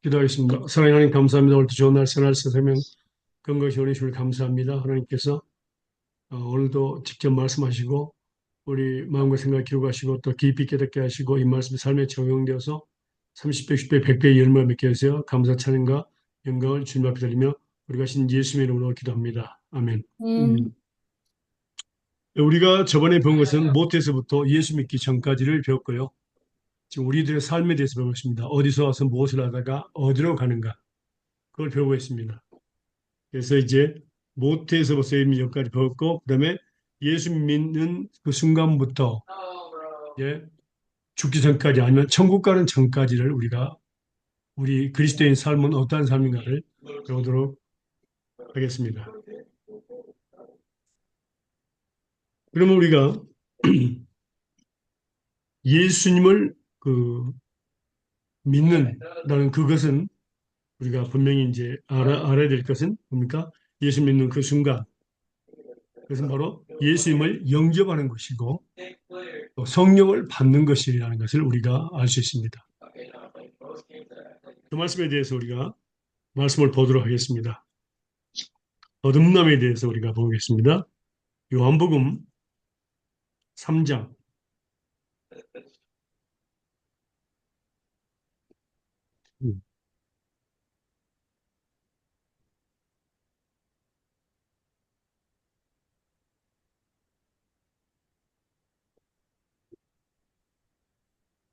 기도하겠습니다. 사랑하는 하나님 감사합니다. 오늘도 좋은 날 새날 세상 건강히 오내 주를 감사합니다. 하나님께서 오늘도 직접 말씀하시고 우리 마음과 생각 기록하시고 또 깊이 깨닫게 하시고 이 말씀이 삶에 적용되어서 30배, 60배, 100배의 열매 맺게 하세요. 감사 찬양과 영광을 주님 앞에 드리며 우리가 신 예수님의 이름으로 기도합니다. 아멘. 음, 우리가 저번에 배운 것은 모태에서부터 예수 믿기 전까지를 배웠고요. 지금 우리들의 삶에 대해서 배우고 있습니다. 어디서 와서 무엇을 하다가 어디로 가는가 그걸 배우고 있습니다. 그래서 이제 모태에서부터 이미 여기까지 배웠고 그다음에 예수 믿는 그 순간부터 예, 죽기 전까지 아니면 천국 가는 전까지를 우리가 우리 그리스도인 삶은 어떠한 삶인가를 배우도록 하겠습니다. 그러면 우리가 예수님을 그 믿는다는 그것은 우리가 분명히 이제 알아야 될 것은 뭡니까? 예수 믿는 그 순간 그것은 바로 예수님을 영접하는 것이고 또 성령을 받는 것이라는 것을 우리가 알 수 있습니다. 그 말씀에 대해서 우리가 말씀을 보도록 하겠습니다. 거듭남에 대해서 우리가 보겠습니다. 요한복음 3장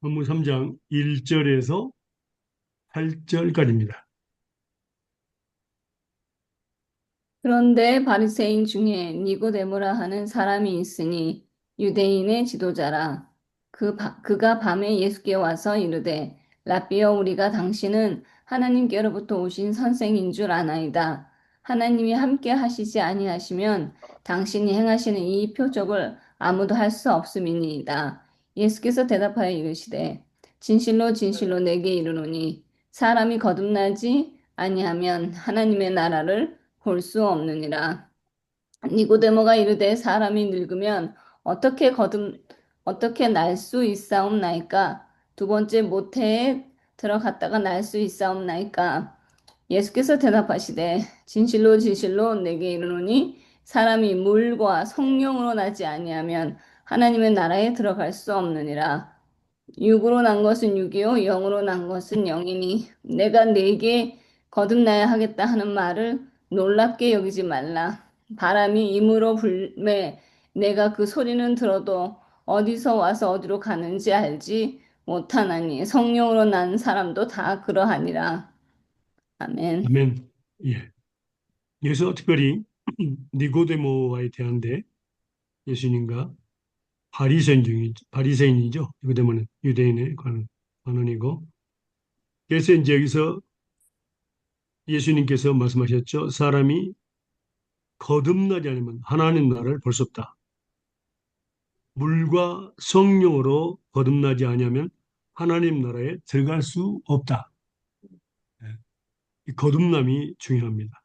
본문 3장 1절에서 8절까지입니다. 그런데 바리새인 중에 니고데모라 하는 사람이 있으니 유대인의 지도자라. 그가 밤에 예수께 와서 이르되 라삐여 우리가 당신은 하나님께로부터 오신 선생인 줄 아나이다. 하나님이 함께 하시지 아니하시면 당신이 행하시는 이 표적을 아무도 할 수 없음이니이다. 예수께서 대답하여 이르시되 진실로 진실로 내게 이르노니 사람이 거듭나지 아니하면 하나님의 나라를 볼 수 없느니라. 니고데모가 이르되 사람이 늙으면 어떻게 어떻게 날 수 있사옵나이까? 두 번째 모태에 들어갔다가 날 수 있사옵나이까? 예수께서 대답하시되 진실로 진실로 내게 이르노니 사람이 물과 성령으로 나지 아니하면 하나님의 나라에 들어갈 수 없느니라. 육으로 난 것은 육이요 영으로 난 것은 영이니 내가 네게 거듭나야 하겠다 하는 말을 놀랍게 여기지 말라. 바람이 임으로 불매 내가 그 소리는 들어도 어디서 와서 어디로 가는지 알지 못하나니 성령으로 난 사람도 다 그러하니라. 아멘. 아멘. 예. 여기서 특별히 니고데모와에 대한데 예수님과 바리새인이죠. 니고데모는 유대인의 관원이고 그래서 이제 여기서 예수님께서 말씀하셨죠. 사람이 거듭나지 않으면 하나님 나라를 볼 수 없다. 물과 성령으로 거듭나지 아니하면 하나님 나라에 들어갈 수 없다. 예. 이 거듭남이 중요합니다.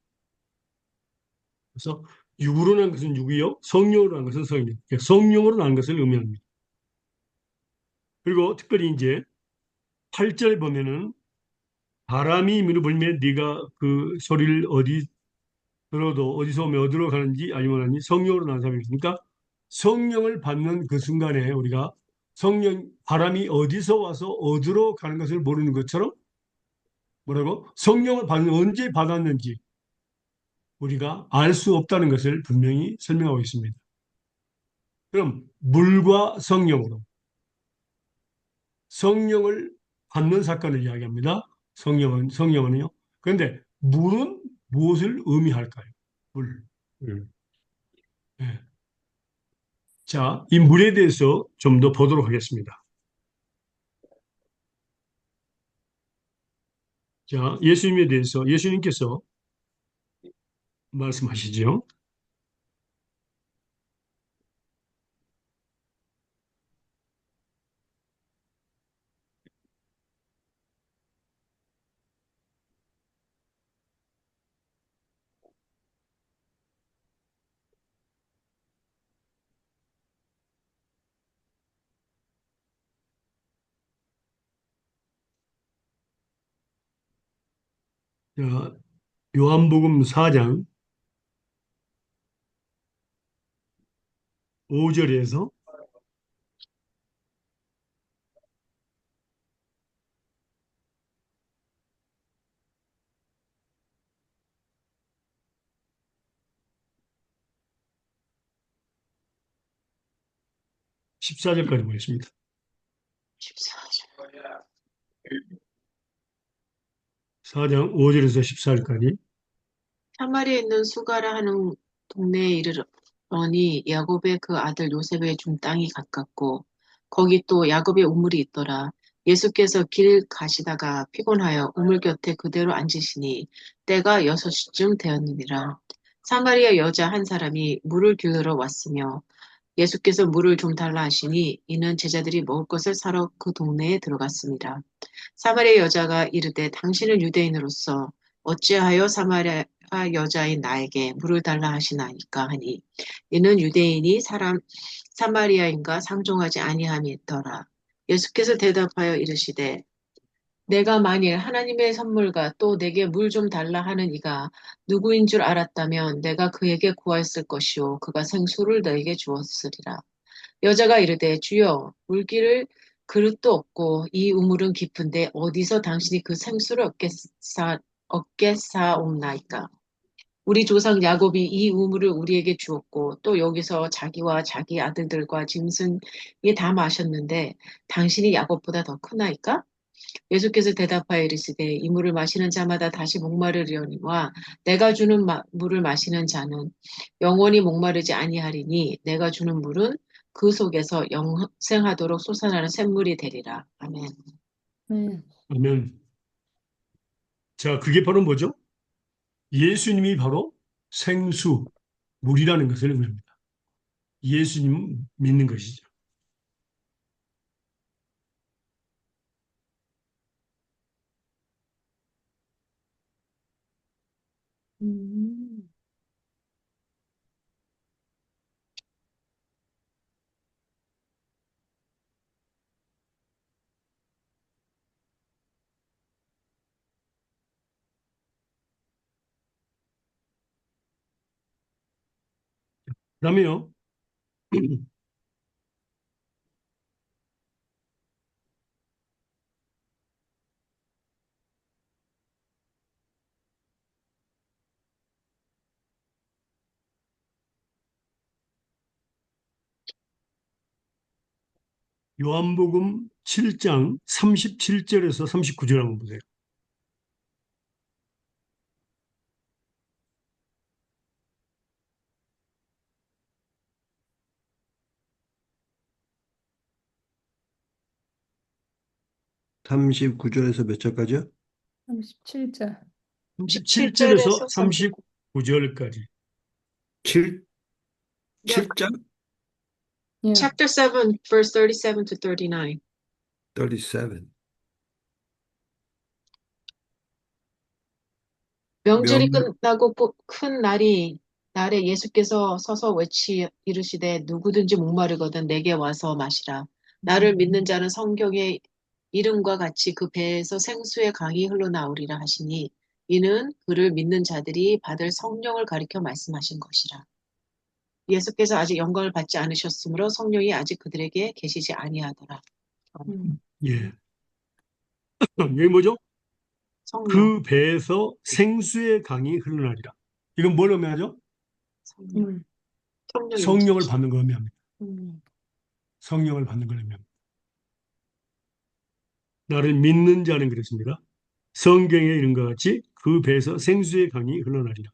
그래서 육으로 난 것은 육이요, 성령으로 난 것은 성령. 성령으로 난 것을 의미합니다. 그리고 특별히 이제 8절 보면은 바람이 미루 불면 네가 그 소리를 어디 들어도 어디서 오면 어디로 가는지 아니면 아니 성령으로 난 사람이니까 성령을 받는 그 순간에 우리가 바람이 어디서 와서 어디로 가는 것을 모르는 것처럼 뭐라고 성령을 언제 받았는지 우리가 알 수 없다는 것을 분명히 설명하고 있습니다. 그럼 물과 성령을 받는 사건을 이야기합니다. 성령은요. 그런데 물은 무엇을 의미할까요? 물. 네. 자, 이 물에 대해서 좀 더 보도록 하겠습니다. 자, 예수님에 대해서 예수님께서 말씀하시죠. 자, 요한복음 4장 5절에서 14절까지 보겠습니다. 14절. 4장 5절에서 14절까지. 사마리아에 있는 수가라 하는 동네에 이르러니 야곱의 그 아들 요셉의 준 땅이 가깝고 거기 또 야곱의 우물이 있더라. 예수께서 길 가시다가 피곤하여 우물 곁에 그대로 앉으시니 때가 6시쯤 되었느니라. 사마리아 여자 한 사람이 물을 길러러 왔으며 예수께서 물을 좀 달라 하시니 이는 제자들이 먹을 것을 사러 그 동네에 들어갔습니다. 사마리아 여자가 이르되 당신은 유대인으로서 어찌하여 사마리아 여자인 나에게 물을 달라 하시나이까 하니 이는 유대인이 사마리아인과 상종하지 아니함이더라. 예수께서 대답하여 이르시되 내가 만일 하나님의 선물과 또 내게 물 좀 달라 하는 이가 누구인 줄 알았다면 내가 그에게 구하였을 것이요 그가 생수를 너에게 주었으리라. 여자가 이르되 주여 물기를 그릇도 없고 이 우물은 깊은데 어디서 당신이 그 생수를 얻겠사옵나이까. 우리 조상 야곱이 이 우물을 우리에게 주었고 또 여기서 자기와 자기 아들들과 짐승이 다 마셨는데 당신이 야곱보다 더 크나이까? 예수께서 대답하여 이르시되 이 물을 마시는 자마다 다시 목마르려니와 내가 주는 물을 마시는 자는 영원히 목마르지 아니하리니 내가 주는 물은 그 속에서 영생하도록 솟아나는 샘물이 되리라. 아멘. 네. 아멘. 자, 그게 바로 뭐죠? 예수님이 바로 생수, 물이라는 것을 의미합니다. 예수님 믿는 것이죠. 음. 그다음에요. 요한복음 7장 37절에서 39절 한번 보세요. (39절에서) 몇 절까지요? 37절. 37절에서 17절에서 39. 39절까지. 7, Yeah. 7장? 예. Chapter 7, verse 37 to 39. 37. 명절이 명, 끝나고 큰 날에 예수께서 서서 이르시되 누구든지 목마르거든 내게 와서 마시라. 나를 믿는 자는 성경의 이름과 같이 그 배에서 생수의 강이 흘러나오리라 하시니 이는 그를 믿는 자들이 받을 성령을 가리켜 말씀하신 것이라. 예수께서 아직 영광을 받지 않으셨으므로 성령이 아직 그들에게 계시지 아니하더라. 예. 여기 뭐죠? 성령, 그 배에서 생수의 강이 흘러나리라. 이건 뭘 의미하죠? 성령, 성령이 성령을 받는 걸 의미합니다. 음, 성령을 받는 걸 의미합니다. 나를 믿는 자는 그렇습니다. 성경에 이런 것 같이 그 배에서 생수의 강이 흘러나리라.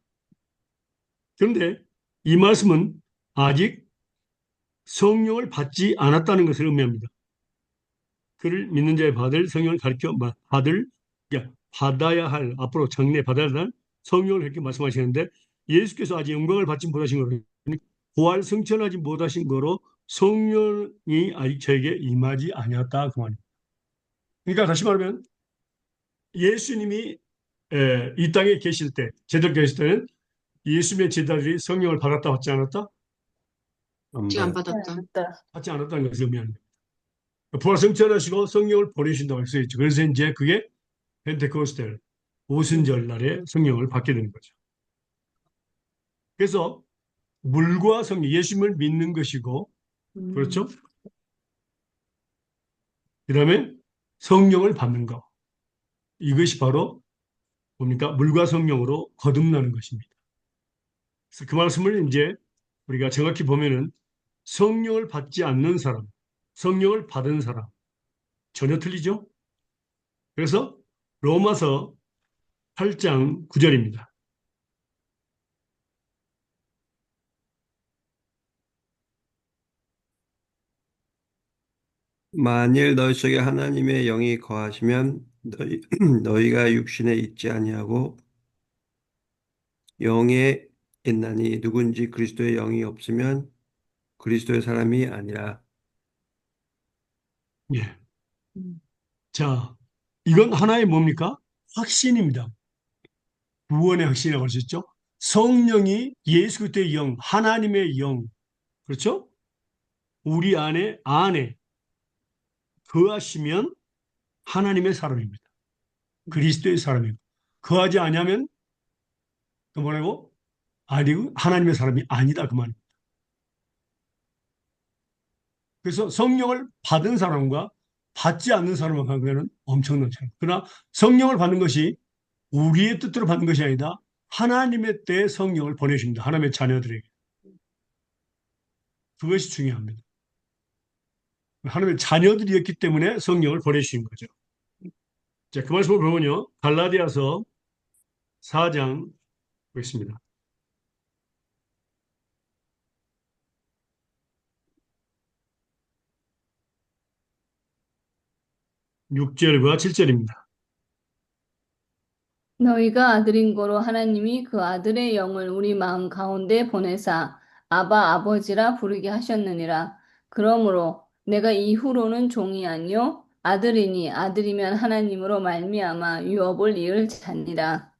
그런데 이 말씀은 아직 성령을 받지 않았다는 것을 의미합니다. 그를 믿는 자의 받을 성령을 가르쳐 받아야 할 앞으로 장래 받아야 할 성령을 이렇게 말씀하시는데 예수께서 아직 영광을 받지 못하신 거로 부활 승천하지 못하신 거로 성령이 아직 저에게 임하지 아니었다 그 말입니다. 그러니까 다시 말하면 예수님이 이 땅에 계실 때 제대로 계실 때는 예수님의 제자들이 성령을 받았다 받지 않았다? 아직 안 받 받았다. 받지 않았다는 것을 의미합니다. 부활 승천하시고 성령을 보내신다고 했어요. 그래서 이제 그게 펜테코스텔 오순절 날에 성령을 받게 되는 거죠. 그래서 물과 성령, 예수님을 믿는 것이고, 그렇죠? 그 다음에 성령을 받는 것. 이것이 바로 뭡니까? 물과 성령으로 거듭나는 것입니다. 그래서 그 말씀을 이제 우리가 정확히 보면은 성령을 받지 않는 사람, 성령을 받은 사람, 전혀 틀리죠? 그래서 로마서 8장 9절입니다. 만일 너희 속에 하나님의 영이 거하시면 너희가 육신에 있지 아니하고 영에 있나니 누군지 그리스도의 영이 없으면 그리스도의 사람이 아니라. 예. 자, 이건 하나의 뭡니까? 확신입니다. 구원의 확신이라고 할 수 있죠. 성령이 예수 그리스도의 영, 하나님의 영, 그렇죠? 우리 안에 거하시면 하나님의 사람입니다. 그리스도의 사람입니다. 거하지 아니하면 그 뭐라고? 아니고 하나님의 사람이 아니다 그 말입니다. 그래서 성령을 받은 사람과 받지 않는 사람을 하면 엄청난 차이. 그러나 성령을 받는 것이 우리의 뜻대로 받는 것이 아니다. 하나님의 때에 성령을 보내십니다. 하나님의 자녀들에게. 그것이 중요합니다. 하나님의 자녀들이었기 때문에 성령을 보내주신 거죠. 자, 그 말씀을 보면요. 갈라디아서 4장 보겠습니다. 6절과 7절입니다. 너희가 아들인 고로 하나님이 그 아들의 영을 우리 마음 가운데 보내사 아바 아버지라 부르게 하셨느니라. 그러므로 내가 이후로는 종이 아니요 아들이니 아들이면 하나님으로 말미암아 유업을 이을 자니라.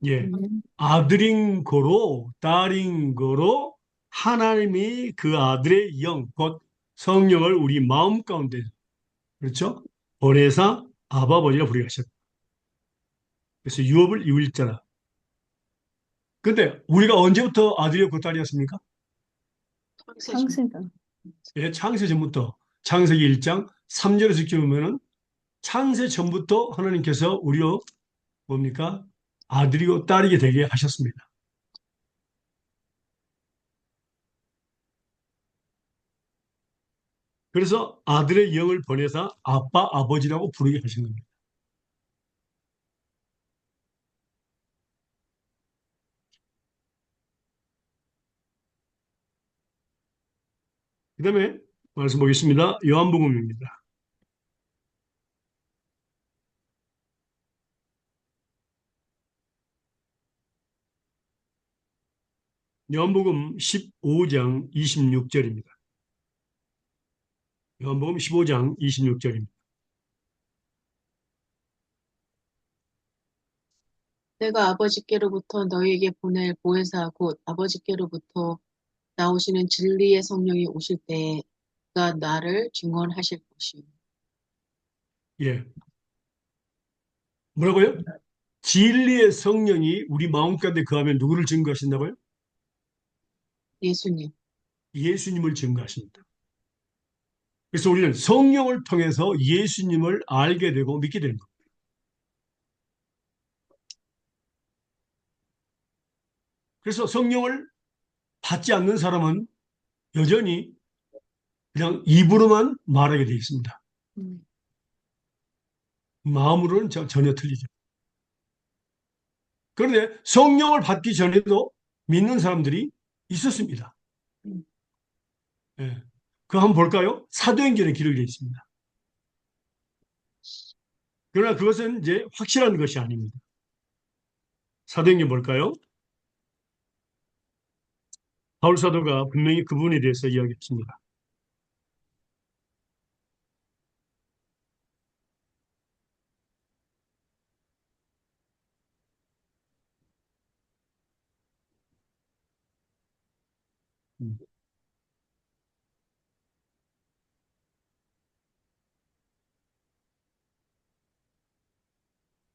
예. 아들인 거로, 딸인 거로 하나님이 그 아들의 영, 곧 성령을 우리 마음 가운데, 그렇죠? 보내사 아바 아버지라 부르게 하셨다. 그래서 유업을 이을 자라. 근데 우리가 언제부터 아들이었고 딸이었습니까? 창세전. 창세전. 예, 창세 전부터 창세기 1장 3절에서 이렇게 보면은 창세 전부터 하나님께서 우리로 뭡니까? 아들이고 딸이게 되게 하셨습니다. 그래서 아들의 영을 보내사 아빠, 아버지라고 부르게 하신 겁니다. 그 다음에 말씀 보겠습니다. 요한복음입니다. 요한복음 15장 26절입니다. 요한복음 15장 26절입니다. 내가 아버지께로부터 너희에게 보낼 보혜사 곧 아버지께로부터 나오시는 진리의 성령이 오실 때에 그가 나를 증언하실 것이요. 예. 뭐라고요? 진리의 성령이 우리 마음 가운데 거하면 누구를 증거하신다고요? 예수님. 예수님을 증거하십니다. 그래서 우리는 성령을 통해서 예수님을 알게 되고 믿게 되는 겁니다. 그래서 성령을 받지 않는 사람은 여전히 그냥 입으로만 말하게 되어 있습니다. 음. 마음으로는 전혀 틀리죠. 그런데 성령을 받기 전에도 믿는 사람들이 있었습니다. 음. 예. 그 한번 볼까요? 사도행전에 기록이 되어 있습니다. 그러나 그것은 이제 확실한 것이 아닙니다. 사도행전 볼까요? 바울 사도가 분명히 그 부분에 대해서 이야기했습니다. 음.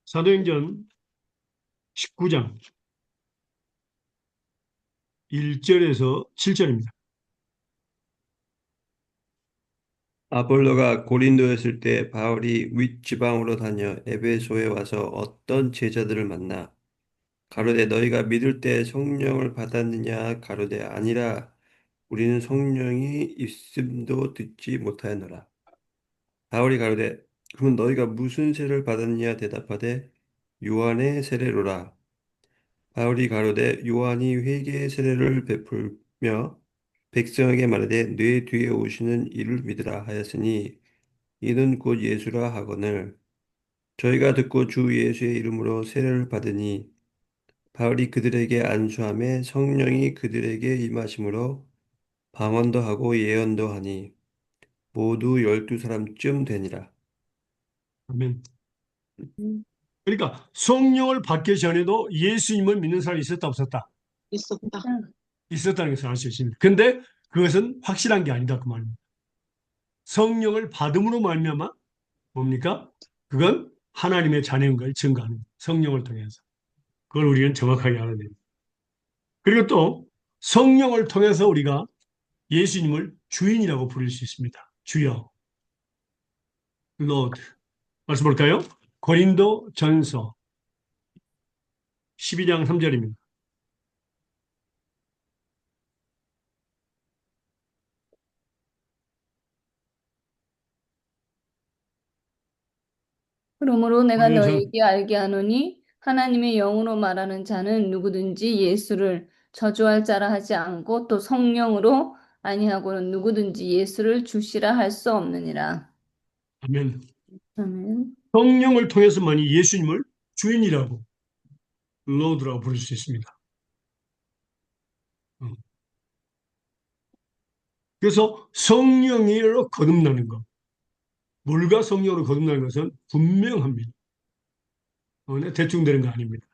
사도행전 19장 1절에서 7절입니다. 아볼로가 고린도였을 때 바울이 윗지방으로 다녀 에베소에 와서 어떤 제자들을 만나 가로되 너희가 믿을 때 성령을 받았느냐 가로되 아니라 우리는 성령이 있음도 듣지 못하였노라. 바울이 가로되 그럼 너희가 무슨 세를 받았느냐 대답하되 요한의 세례로라. 바울이 가로되 요한이 회개의 세례를 베풀며 백성에게 말하되 내 뒤에 오시는 이를 믿으라 하였으니 이는 곧 예수라 하거늘 저희가 듣고 주 예수의 이름으로 세례를 받으니 바울이 그들에게 안수함에 성령이 그들에게 임하심으로 방언도 하고 예언도 하니 모두 12사람쯤 되니라. 아멘. 음. 그러니까 성령을 받기 전에도 예수님을 믿는 사람이 있었다 없었다? 있었다. 있었다는 것을 알 수 있습니다. 근데 그것은 확실한 게 아니다 그 말입니다. 성령을 받음으로 말미암아 뭡니까? 그건 하나님의 자녀인 걸 증거하는 거예요. 성령을 통해서. 그걸 우리는 정확하게 알아야 됩니다. 그리고 또 성령을 통해서 우리가 예수님을 주인이라고 부를 수 있습니다. 주여, Lord. 말씀 볼까요? 고린도 전서 12장 3절입니다. 그러므로 내가 고린도 전, 너희에게 알게 하노니 하나님의 영으로 말하는 자는 누구든지 예수를 저주할 자라 하지 않고 또 성령으로 아니하고는 누구든지 예수를 주시라 할 수 없느니라. 아멘. 아멘. 성령을 통해서만이 예수님을 주인이라고, Lord라고 부를 수 있습니다. 어. 그래서 성령으로 거듭나는 것, 물과 성령으로 거듭나는 것은 분명합니다. 대충 되는 거 아닙니다.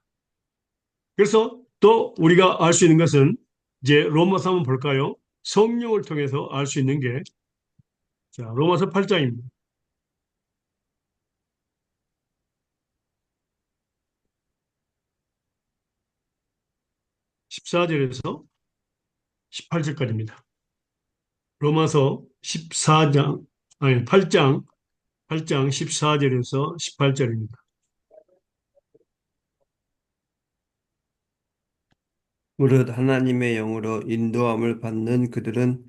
그래서 또 우리가 알 수 있는 것은 이제 로마서 한번 볼까요? 성령을 통해서 알 수 있는 게, 자, 로마서 8장입니다. 14절에서 18절까지입니다. 로마서 14장, 아니, 8장 14절에서 18절입니다. 무릇 하나님의 영으로 인도함을 받는 그들은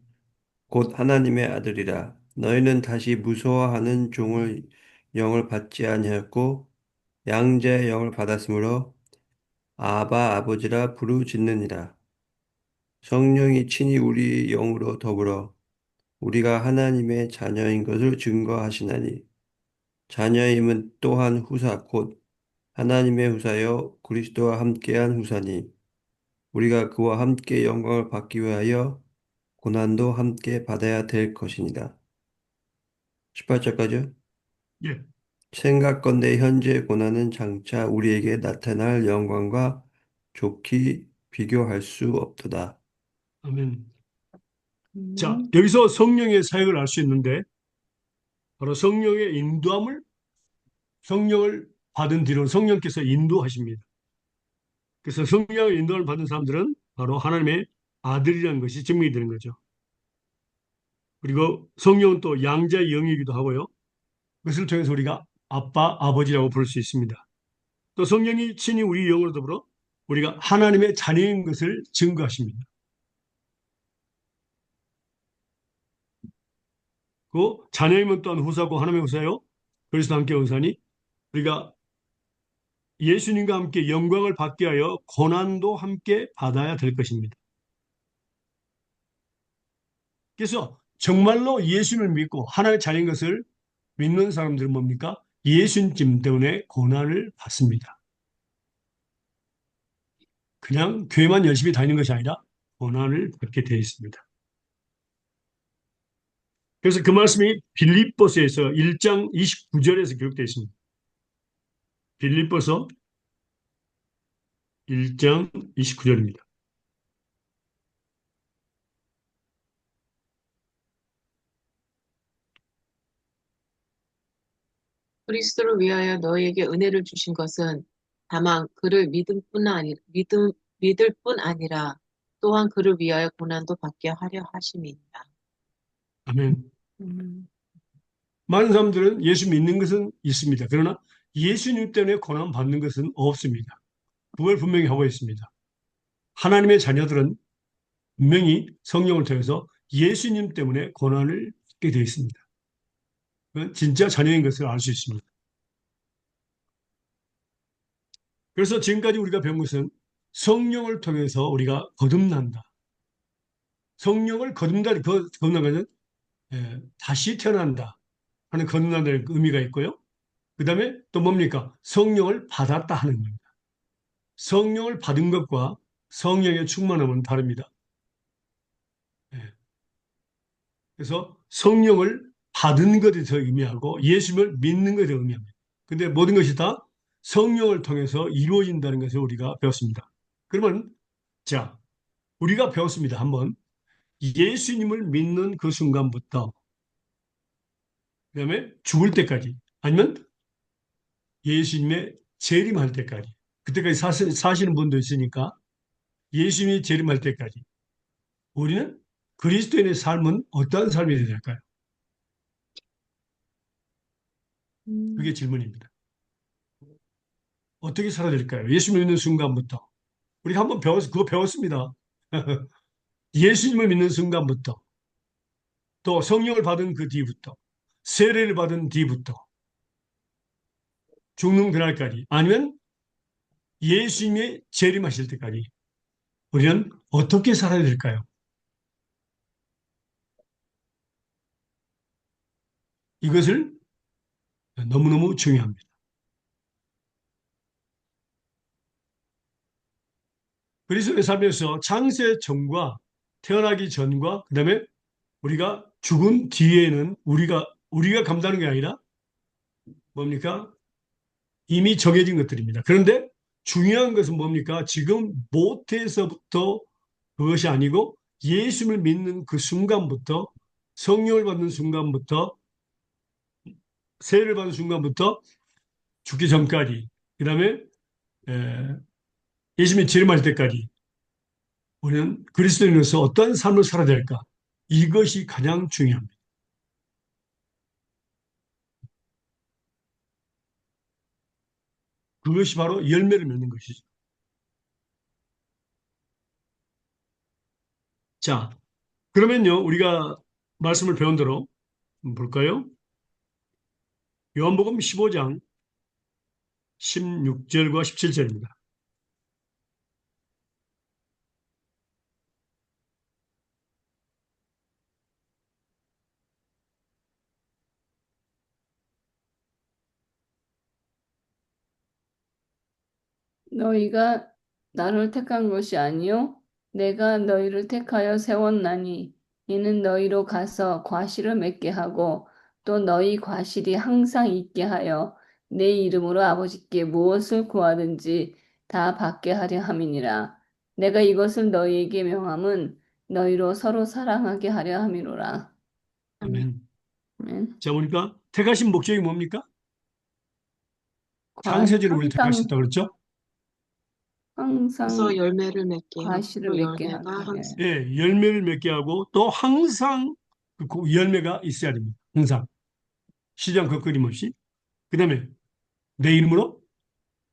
곧 하나님의 아들이라. 너희는 다시 무서워하는 종을 영을 받지 아니하였고 양자의 영을 받았으므로 아바 아버지라 부르짖느니라. 성령이 친히 우리 영으로 더불어 우리가 하나님의 자녀인 것을 증거하시나니 자녀임은 또한 후사 곧 하나님의 후사여 그리스도와 함께한 후사니 우리가 그와 함께 영광을 받기 위하여 고난도 함께 받아야 될 것이니라. 18절까지요. 예, 생각건대 현재 고난은 장차 우리에게 나타날 영광과 좋게 비교할 수 없도다. 아멘. 자, 음. 여기서 성령의 사역을 알 수 있는데, 바로 성령을 받은 뒤로 성령께서 인도하십니다. 그래서 성령의 인도를 받은 사람들은 바로 하나님의 아들이라는 것이 증명이 되는 거죠. 그리고 성령은 또 양자의 영이기도 하고요. 그것을 통해서 우리가 아빠, 아버지라고 부를 수 있습니다. 또 성령이 친히 우리 영으로 더불어 우리가 하나님의 자녀인 것을 증거하십니다. 그 자녀이면 또한 후사고 하나님의 후사요. 그리스도 함께 원사니 우리가 예수님과 함께 영광을 받게 하여 고난도 함께 받아야 될 것입니다. 그래서 정말로 예수님을 믿고 하나님의 자녀인 것을 믿는 사람들은 뭡니까? 예수님 때문에 고난을 받습니다. 그냥 교회만 열심히 다니는 것이 아니라 고난을 받게 되어 있습니다. 그래서 그 말씀이 빌립보서에서 1장 29절에서 기록되어 있습니다. 빌립보서 1장 29절입니다. 그리스도를 위하여 너희에게 은혜를 주신 것은 다만 그를 믿을 뿐 아니라 또한 그를 위하여 고난도 받게 하려 하심이니라. 아멘. 음, 많은 사람들은 예수 믿는 것은 있습니다. 그러나 예수님 때문에 고난 받는 것은 없습니다. 그걸 분명히 하고 있습니다. 하나님의 자녀들은 분명히 성령을 통해서 예수님 때문에 고난을 받게 되어 있습니다. 그건 진짜 자녀인 것을 알 수 있습니다. 그래서 지금까지 우리가 배운 것은 성령을 통해서 우리가 거듭난다. 성령을 거듭난 것은 다시 태어난다 하는 거듭난다는 의미가 있고요. 그 다음에 또 뭡니까? 성령을 받았다 하는 겁니다. 성령을 받은 것과 성령의 충만함은 다릅니다. 예. 그래서 성령을 받은 것에 더 의미하고 예수님을 믿는 것에 더 의미합니다. 근데 모든 것이 다 성령을 통해서 이루어진다는 것을 우리가 배웠습니다. 그러면 자, 우리가 배웠습니다. 한번 예수님을 믿는 그 순간부터 그다음에 죽을 때까지 아니면 예수님의 재림할 때까지 그때까지 사시는 분도 있으니까 예수님이 재림할 때까지 우리는 그리스도인의 삶은 어떠한 삶이 되어야 될까요? 그게 음, 질문입니다. 어떻게 살아야 될까요? 예수님을 믿는 순간부터 우리가 한번 그거 배웠습니다. 예수님을 믿는 순간부터 또 성령을 받은 그 뒤부터 세례를 받은 뒤부터 죽는 그날까지 아니면 예수님의 재림하실 때까지 우리는 어떻게 살아야 될까요? 이것을 너무너무 중요합니다. 그리스도의 삶에서 창세 전과 태어나기 전과 그다음에 우리가 죽은 뒤에는 우리가 감당하는 게 아니라 뭡니까? 이미 정해진 것들입니다. 그런데 중요한 것은 뭡니까? 지금 모태에서부터 그것이 아니고 예수를 믿는 그 순간부터 성령을 받는 순간부터 세례를 받는 순간부터 죽기 전까지 그다음에 예수님이 재림할 때까지 우리는 그리스도인으로서 어떤 삶을 살아야 될까? 이것이 가장 중요합니다. 그것이 바로 열매를 맺는 것이죠. 자, 그러면요, 우리가 말씀을 배운 대로 볼까요? 요한복음 15장 16절과 17절입니다. 너희가 나를 택한 것이 아니요 내가 너희를 택하여 세웠나니 이는 너희로 가서 과실을 맺게 하고 또 너희 과실이 항상 있게 하여 내 이름으로 아버지께 무엇을 구하든지 다 받게 하려 함이니라. 내가 이것을 너희에게 명함은 너희로 서로 사랑하게 하려 함이로라. 아멘. 아멘. 아멘. 자, 보니까 택하신 목적이 뭡니까? 과- 창세주를 우리를 항상 택하셨다 그랬죠? 그래서 항상 열매를 맺게 하고 과실을 또 맺게 열매가 하게 항상 하여. 예, 열매를 맺게 하고 또 항상 그 열매가 있어야 됩니다. 항상. 시장 거스김없이. 그 다음에 내 이름으로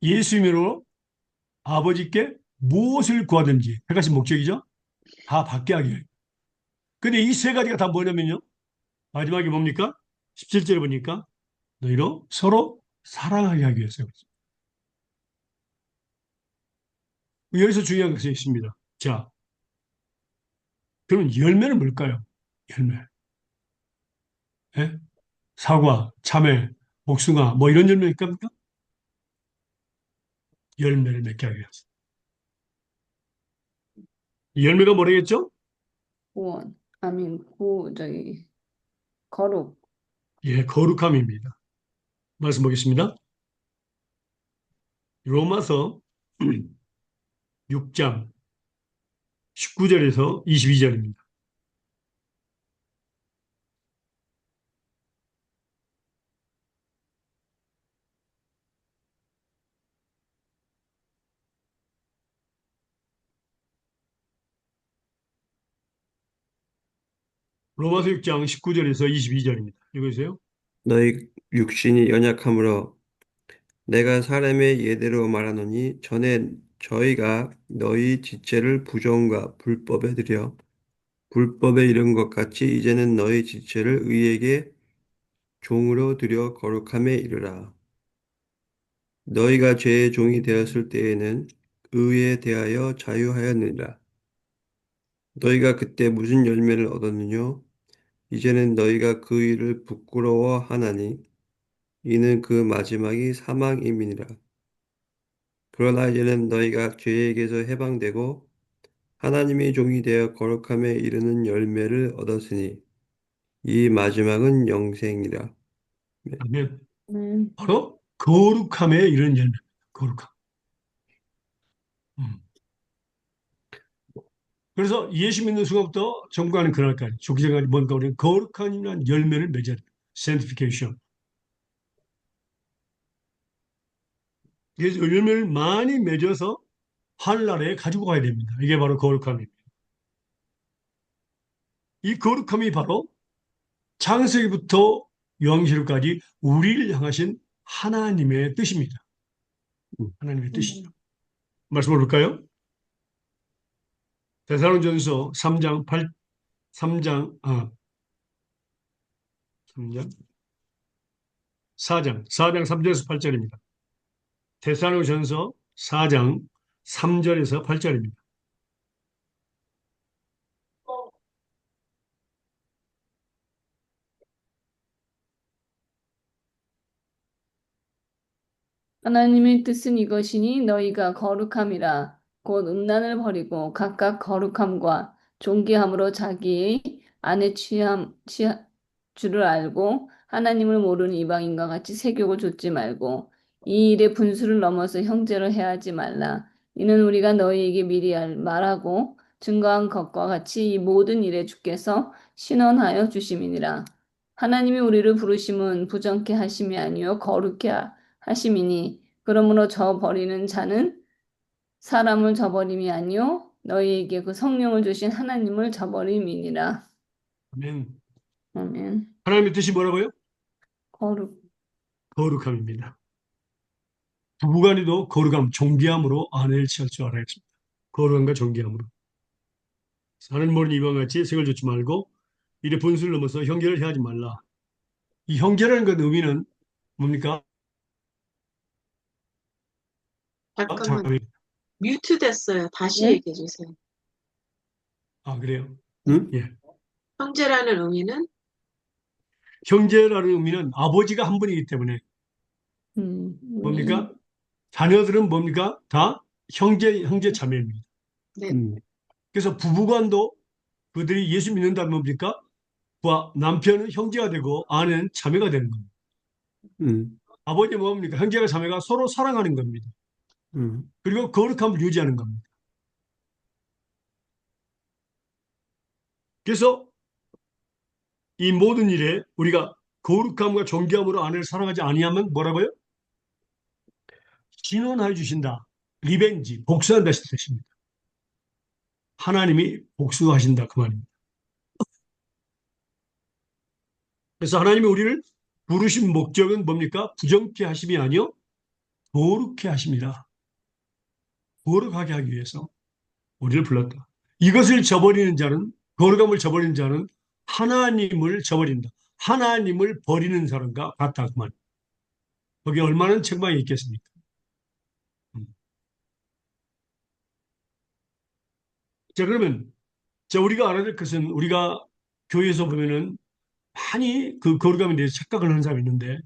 예수 이름으로 아버지께 무엇을 구하든지 택하신 목적이죠. 다 받게 하기 위해. 근데 이 세 가지가 다 뭐냐면요. 마지막에 뭡니까? 17절에 보니까 너희로 서로 사랑하게 하기 위해서. 여기서 중요한 것이 있습니다. 자, 그럼 열매는 뭘까요? 열매. 예? 사과, 참외, 복숭아, 뭐 이런 열매일까? 열매를 맺게 하기 위해서. 이 열매가 뭐라겠죠? 구원, 거룩. 예, 거룩함입니다. 말씀 보겠습니다. 로마서 6장 19절에서 22절입니다. 로마서 6장 19절에서 22절입니다. 읽으세요. 너희 육신이 연약함으로 내가 사람의 예대로 말하노니 전에 저희가 너희 지체를 부정과 불법에 들여 불법에 이른 것 같이 이제는 너희 지체를 의에게 종으로 들여 거룩함에 이르라. 너희가 죄의 종이 되었을 때에는 의에 대하여 자유하였느니라. 너희가 그때 무슨 열매를 얻었느뇨? 이제는 너희가 그 일을 부끄러워하나니 이는 그 마지막이 사망임이니라. 그러나 이제는 너희가 죄에게서 해방되고 하나님의 종이 되어 거룩함에 이르는 열매를 얻었으니 이 마지막은 영생이라. 네. 아멘. 음, 바로 거룩함에 이런 열매입니다. 거룩함. 음. 그래서 예수 믿는 순간부터 정복하는 그날까지 죽기 전까지 뭔가 우리는 거룩한 열매를 맺어야 됩니다. sanctification. 그래서 열매를 많이 맺어서 하늘나라에 가지고 가야 됩니다. 이게 바로 거룩함입니다. 이 거룩함이 바로 창세기부터 요한계시록까지 우리를 향하신 하나님의 뜻입니다. 하나님의 뜻이죠. 말씀을 볼까요? 데살로니가전서 3장 8 3장 3장 4장 3절에서 8절입니다. 데살로니가전서 4장 3절에서 8절입니다. 하나님의 뜻은 이것이니 너희가 거룩함이라 곧 음란을 버리고 각각 거룩함과 존귀함으로 자기의 안에 줄을 알고 하나님을 모르는 이방인과 같이 세욕을 좇지 말고 이 일에 분수를 넘어서 형제를 해하지 말라. 이는 우리가 너희에게 미리 말하고 증거한 것과 같이 이 모든 일에 주께서 신원하여 주심이니라. 하나님이 우리를 부르심은 부정케 하심이 아니요 거룩케 하심이니 그러므로 저 버리는 자는 사람을 저버림이 아니요 너희에게 그 성령을 주신 하나님을 저버림이니라. 아멘. 아멘. 하나님의 뜻이 뭐라고요? 거룩. 거룩함입니다. 부부간에도 거룩함, 존귀함으로 아내를 취할 줄 알아야겠습니다. 거룩함과 존귀함으로. 하나님 모르는 이방같이 색을 좇지 말고 이래 분수를 넘어서 형제를 해하지 말라. 이 형제라는 것 의미는 뭡니까? 잠깐만, 자매. 뮤트 됐어요. 다시 네? 얘기해 주세요. 그래요? 응? 예. 형제라는 의미는 형제라는 의미는 아버지가 한 분이기 때문에 음, 뭡니까? 자녀들은 뭡니까? 다 형제 자매입니다. 네, 그래서 부부간도 그들이 예수 믿는다면 뭡니까? 부하, 남편은 형제가 되고 아내는 자매가 되는 겁니다. 음, 아버지 뭡니까? 형제가 자매가 서로 사랑하는 겁니다. 음, 그리고 거룩함을 유지하는 겁니다. 그래서 이 모든 일에 우리가 거룩함과 존귀함으로 아내를 사랑하지 아니하면 뭐라고요? 진언하여 주신다. 리벤지, 복수한다 뜻입니다. 하나님이 복수하신다 그 말입니다. 그래서 하나님이 우리를 부르신 목적은 뭡니까? 부정케 하심이 아니요 거룩케 하심이라. 거룩하게 하기 위해서 우리를 불렀다. 이것을 저버리는 자는 거룩함을 저버리는 자는 하나님을 저버린다. 하나님을 버리는 사람과 같다 그 말. 거기 얼마나 책망이 있겠습니까? 음. 자 그러면 우리가 알아야 될 것은 우리가 교회에서 보면은 많이 그 거룩함에 대해서 착각을 하는 사람이 있는데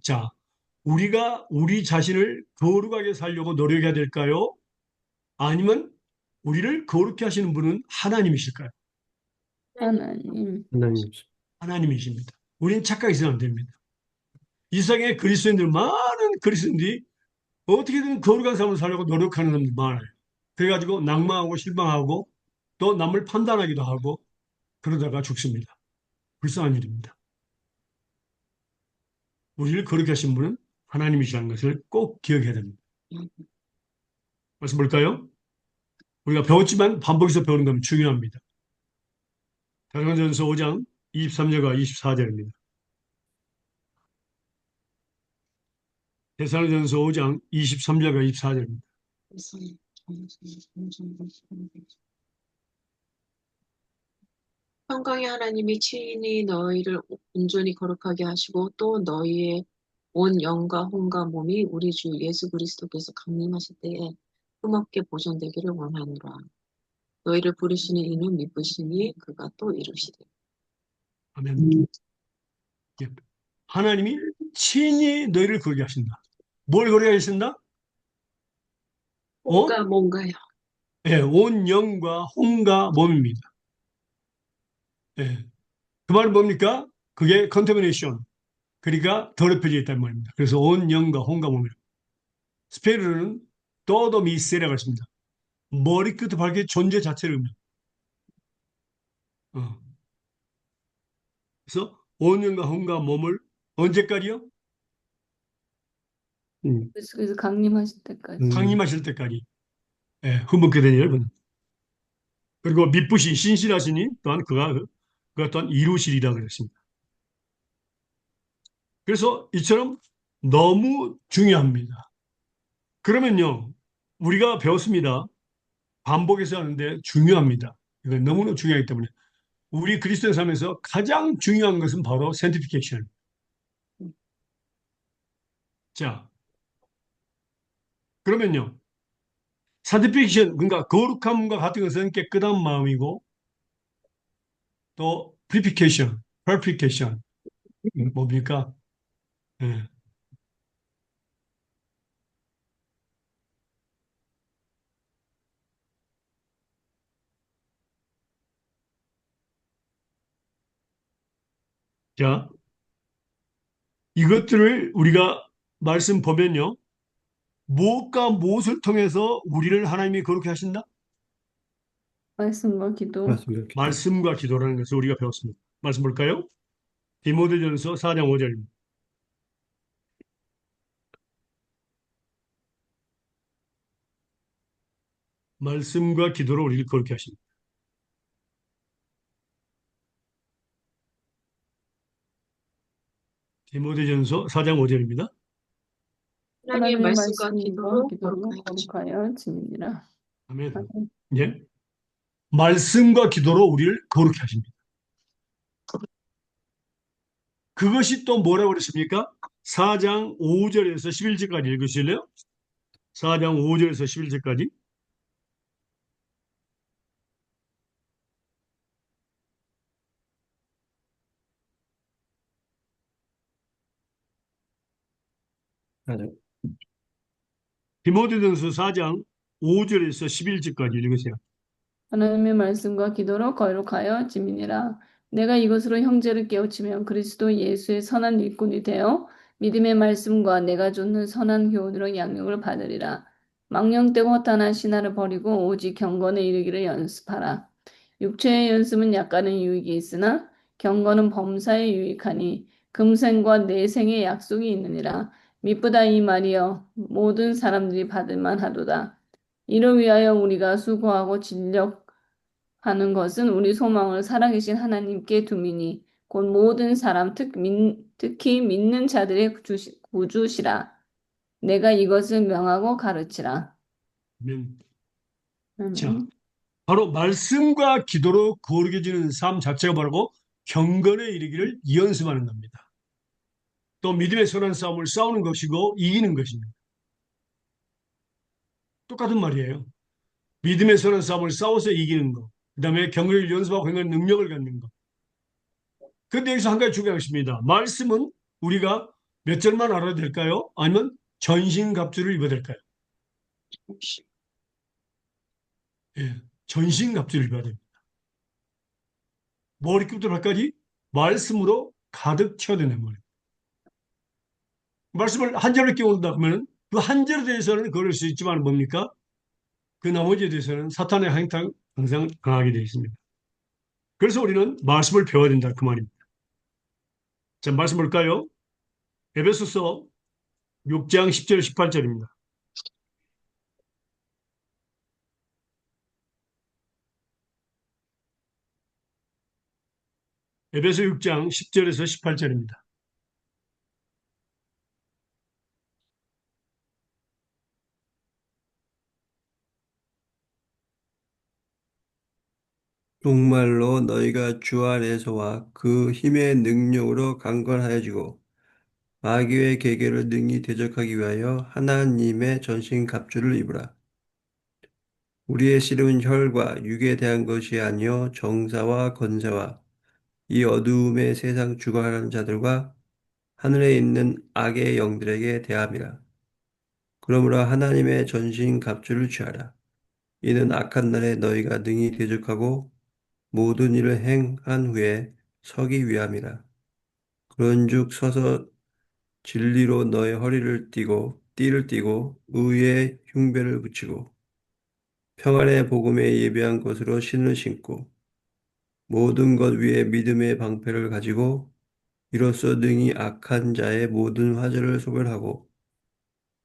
우리가 우리 자신을 거룩하게 살려고 노력해야 될까요? 아니면 우리를 거룩해 하시는 분은 하나님이실까요? 하나님. 하나님. 하나님이십니다. 우리는 착각이 있으면 안 됩니다. 이 세상에 많은 그리스도인들이 어떻게든 거룩한 삶을 살려고 노력하는 사람들이 많아요. 그래가지고 낭망하고 실망하고 또 남을 판단하기도 하고 그러다가 죽습니다. 불쌍한 일입니다. 우리를 거룩해 하신 분은 하나님이시라는 것을 꼭 기억해야 됩니다. 말씀 볼까요? 우리가 배웠지만 반복해서 배우는 건 중요합니다. 다락방전서 5장 23절과 24절입니다. 데살로니가전서 5장 23절과 24절입니다. 평강의 하나님이 친히 너희를 온전히 거룩하게 하시고 또 너희의 온 영과 혼과 몸이 우리 주 예수 그리스도께서 강림하실 때에 흠없게 보존되기를 원하노라. 너희를 부르시는 이는 미쁘시니 그가 또 이루시되. 아멘. 예. 하나님이 친히 너희를 거룩하게 하신다. 뭘 거룩하게 하신다? 온? 뭔가요? 예, 온 영과 혼과 몸입니다. 예. 그 말은 뭡니까? 그게 컨터미네이션. 그러니까 더럽혀져 있다는 말입니다. 그래서 온 영과 혼과 몸이라. 스페르는 todo mi ser라고 했습니다. 머리끝부터 발끝 존재 자체를 의미합니다. 그래서 온 영과 혼과 몸을 언제까지요? 그래서 강림하실 때까지. 강림하실 때까지. 예, 흠없게 되니 여러분. 그리고 미쁘시 신실하시니 또한 그가 또한 이루시리라 그랬습니다. 그래서 이처럼 너무 중요합니다. 그러면요, 우리가 배웠습니다. 반복해서 하는데 중요합니다. 이건 너무나 중요하기 때문에 우리 그리스도인 삶에서 가장 중요한 것은 바로 sanctification. 자, 그러면요, sanctification 그러니까 거룩함과 같은 것은 깨끗한 마음이고 또 purification 뭡니까? 예. 자, 이것들을 우리가 말씀 보면요, 무엇과 무엇을 통해서 우리를 하나님이 거룩히 하신다? 말씀과 기도. 맞습니다. 말씀과 기도라는 것을 우리가 배웠습니다. 말씀 볼까요? 디모데전서 4장 5절입니다. 말씀과 기도로 우리를 거룩히 하십니다. 디모데전서 4장 5절입니다. 하나님의 하나님의 말씀과 말씀과 기도로 기도로 거룩하여 거룩하여 지니라. 아멘. 아멘. 예. 말씀과 기도로 우리를 거룩히 하십니다. 그것이 또 뭐라고 그랬습니까? 4장 5절에서 11절까지 읽으실래요? 4장 5절에서 11절까지. 맞아요. 디모데전서 4장 5절에서 11절까지 읽으세요. 하나님의 말씀과 기도로 거룩하여 지니라. 내가 이것으로 형제를 깨우치면 그리스도 예수의 선한 일꾼이 되어 믿음의 말씀과 내가 쫓는 선한 교훈으로 양육을 받으리라. 망령되고 허탄한 신화를 버리고 오직 경건에 이르기를 연습하라. 육체의 연습은 약간은 유익이 있으나 경건은 범사에 유익하니 금생과 내생의 약속이 있느니라. 미쁘다 이 말이여 모든 사람들이 받을 만하도다. 이를 위하여 우리가 수고하고 진력하는 것은 우리 소망을 살아계신 하나님께 둠이니 곧 모든 사람 특히 믿는 자들의 구주시라. 내가 이것을 명하고 가르치라. 아멘. 자, 아멘. 바로 말씀과 기도로 거룩해지는 삶 자체가 바로 경건에 이르기를 연습하는 겁니다. 또 믿음의 선한 싸움을 싸우는 것이고 이기는 것입니다. 똑같은 말이에요. 믿음의 선한 싸움을 싸워서 이기는 것. 그 다음에 경건을 연습하고 행하는 능력을 갖는 것. 그런데 여기서 한 가지 중요한 것입니다. 말씀은 우리가 몇 절만 알아도 될까요? 아니면 전신갑주를 입어야 될까요? 예, 전신갑주를 입어야 됩니다. 머리끝부터 발까지 말씀으로 가득 채워야 되는 거예요. 말씀을 한 절을 끼운다 그러면 그 한 절에 대해서는 걸을 수 있지만 뭡니까? 그 나머지에 대해서는 사탄의 항상 강하게 되어 있습니다. 그래서 우리는 말씀을 배워야 된다 그 말입니다. 자, 말씀 볼까요? 에베소서 6장 10절 18절입니다. 에베소 6장 10절에서 18절입니다. 정말로 너희가 주 안에서와 그 힘의 능력으로 강건하여지고 마귀의 계계를 능히 대적하기 위하여 하나님의 전신 갑주를 입으라. 우리의 씨름은 혈과 육에 대한 것이 아니요 정사와 권세와 이 어두움의 세상 주관하는 자들과 하늘에 있는 악의 영들에게 대함이라. 그러므로 하나님의 전신 갑주를 취하라. 이는 악한 날에 너희가 능히 대적하고 모든 일을 행한 후에 서기 위함이라. 그런즉 서서 진리로 너의 허리를 띠를 띠고 의의 흉배를 붙이고 평안의 복음에 예비한 것으로 신을 신고 모든 것 위에 믿음의 방패를 가지고 이로써 능히 악한 자의 모든 화제를 소멸하고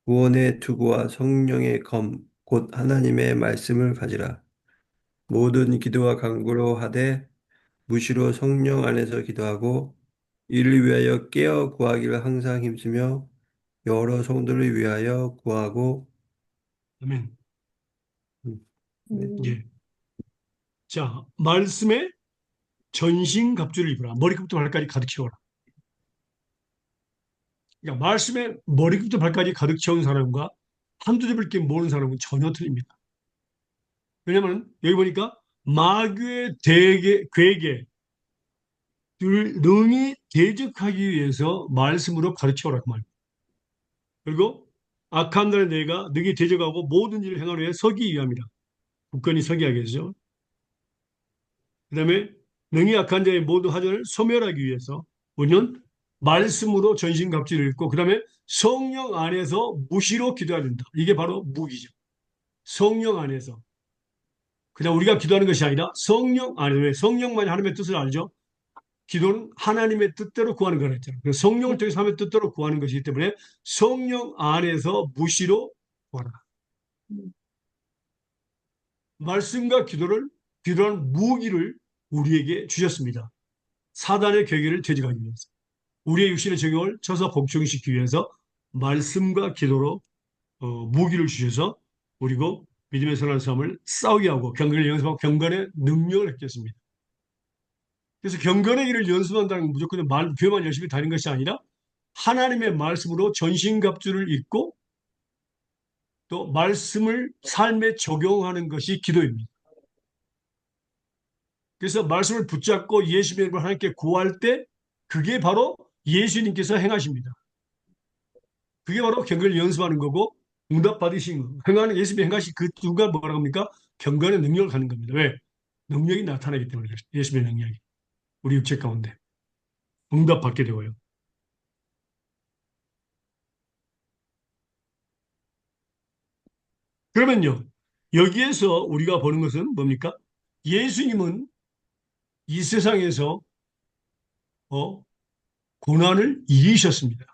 구원의 투구와 성령의 검 곧 하나님의 말씀을 가지라. 모든 기도와 간구로 하되 무시로 성령 안에서 기도하고 이를 위하여 깨어 구하기를 항상 힘쓰며 여러 성도를 위하여 구하고 아멘. 네. 예. 자, 말씀에 전신 갑주를 입으라. 머리끝부터 발까지 가득 채워라. 그러니까 말씀에 머리끝부터 발까지 가득 채운 사람과 한두 접을 모르는 사람은 전혀 틀립니다. 왜냐하면 여기 보니까 마귀의 괴계를 능히 대적하기 위해서 말씀으로 가르쳐오라 그 말. 그리고 악한 날에 내가 능히 대적하고 모든 일을 행하는 후에 서기 위함이라. 굳건히 서기 하겠죠. 그 다음에 능히 악한 자의 모든 화전을 소멸하기 위해서 우리는 말씀으로 전신갑주를 입고 그 다음에 성령 안에서 무시로 기도해야 된다. 이게 바로 무기죠. 성령 안에서. 그냥 우리가 기도하는 것이 아니라 성령 안에서. 왜? 성령만이 하나님의 뜻을 알죠. 기도는 하나님의 뜻대로 구하는 거라 했잖아요. 그래서 성령을 통해서 하나님의 뜻대로 구하는 것이기 때문에 성령 안에서 무시로 구하라. 말씀과 기도한 무기를 우리에게 주셨습니다. 사단의 괴계를 퇴직하기 위해서. 우리의 육신의 정욕을 쳐서 복종시키기 위해서 말씀과 기도로 무기를 주셔서 그리고 믿음의 선한 삶을 싸우게 하고 경건을 연습하고 경건의 능력을 얻겠습니다. 그래서 경건의 길을 연습한다는 건 무조건 교회만 열심히 다니는 것이 아니라 하나님의 말씀으로 전신갑주를 입고 또 말씀을 삶에 적용하는 것이 기도입니다. 그래서 말씀을 붙잡고 예수님의 이름을 하나님께 구할 때 그게 바로 예수님께서 행하십니다. 그게 바로 경건을 연습하는 거고 응답 받으신 거. 행하는 예수님이 행하신 그 누가 뭐라고 합니까? 경건의 능력을 갖는 겁니다. 왜? 능력이 나타나기 때문에 예수님의 능력이 우리 육체 가운데 응답 받게 되고요. 그러면요. 여기에서 우리가 보는 것은 뭡니까? 예수님은 이 세상에서 고난을 이기셨습니다.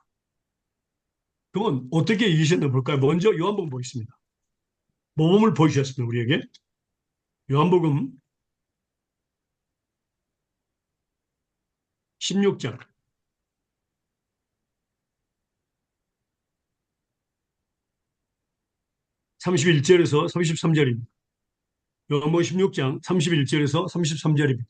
그러면 어떻게 이기셨나 볼까요? 먼저 요한복음 보겠습니다. 모범을 보여주셨습니다. 우리에게. 요한복음 16장 31절에서 33절입니다. 요한복음 16장 31절에서 33절입니다.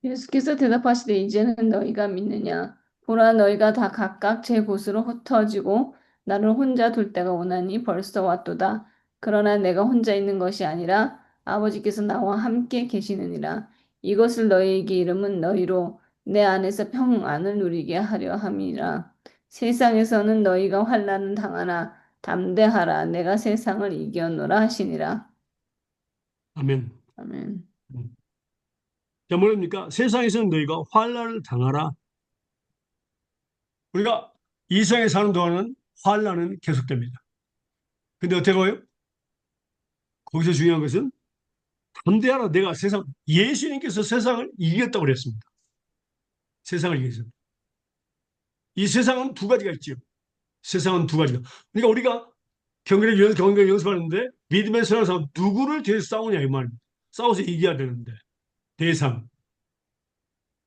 예수께서 대답하시되 이제는 너희가 믿느냐? 보라 너희가 다 각각 제 곳으로 흩어지고 나를 혼자 둘 때가 오나니 벌써 왔도다. 그러나 내가 혼자 있는 것이 아니라 아버지께서 나와 함께 계시느니라. 이것을 너희에게 이름은 너희로 내 안에서 평안을 누리게 하려 함이라. 세상에서는 너희가 환난을 당하나 담대하라. 내가 세상을 이겨노라 하시니라. 아멘. 아멘. 자, 뭐랍니까? 세상에서는 너희가 환난을 당하라. 우리가 이 세상에 사는 동안은 환난은 계속됩니다. 근데 어떻게 봐요? 거기서 중요한 것은 담대하라. 내가 예수님께서 세상을 이겼다고 그랬습니다. 세상을 이겼습니다. 이 세상은 두 가지가 있죠. 세상은 두 가지가. 그러니까 우리가 경건을 연습하는데 믿음의 선한 사람 누구를 대해서 싸우냐 이 말입니다. 싸워서 이겨야 되는데 대상.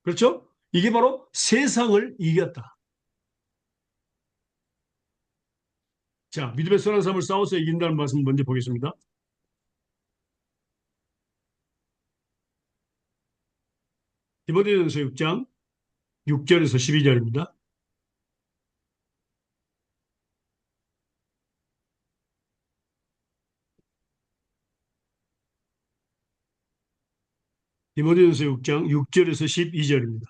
그렇죠? 이게 바로 세상을 이겼다. 자, 믿음의 선한 사람을 싸워서 이긴다는 말씀 먼저 보겠습니다. 디모데전서 6장 6절에서 12절입니다. 디모데전서 6장 6절에서 12절입니다.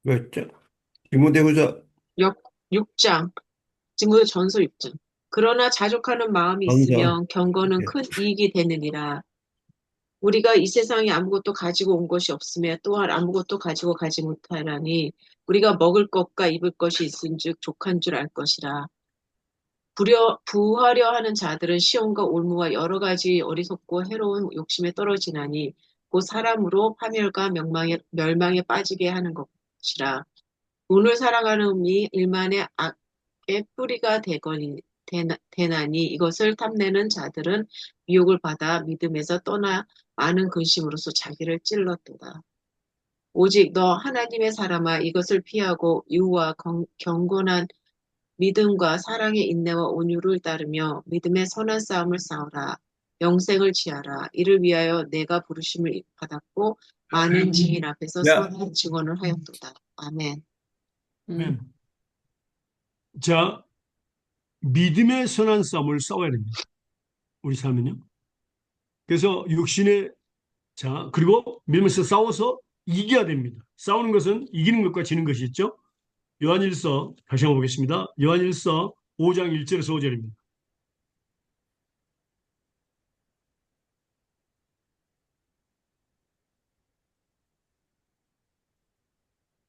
몇 장? 디모데후서 6장, 디모데전서 6장. 그러나 자족하는 마음이 전서. 있으면 경건은 네. 큰 이익이 되느니라. 우리가 이 세상에 아무것도 가지고 온 것이 없으며 또한 아무것도 가지고 가지 못하라니 우리가 먹을 것과 입을 것이 있은즉 족한 줄 알 것이라. 부하려 하는 자들은 시험과 올무와 여러 가지 어리석고 해로운 욕심에 떨어지나니 곧 사람으로 파멸과 멸망에 빠지게 하는 것이라. 돈을 사랑하는 이 일만의 악의 뿌리가 되나니 이것을 탐내는 자들은 미혹을 받아 믿음에서 떠나 많은 근심으로써 자기를 찔렀도다. 오직 너 하나님의 사람아 이것을 피하고 유와 경건한 믿음과 사랑의 인내와 온유를 따르며 믿음의 선한 싸움을 싸우라. 영생을 취하라. 이를 위하여 내가 부르심을 받았고 많은 증인 앞에서 야. 선한 증언을 하였도다. 아멘. 아멘. 자, 믿음의 선한 싸움을 싸워야 됩니다. 우리 삶은요. 그래서 육신의 자, 그리고 믿으면서 싸워서 이겨야 됩니다. 싸우는 것은 이기는 것과 지는 것이 있죠. 요한일서 다시 한번 보겠습니다. 요한일서 5장 1절에서 5절입니다.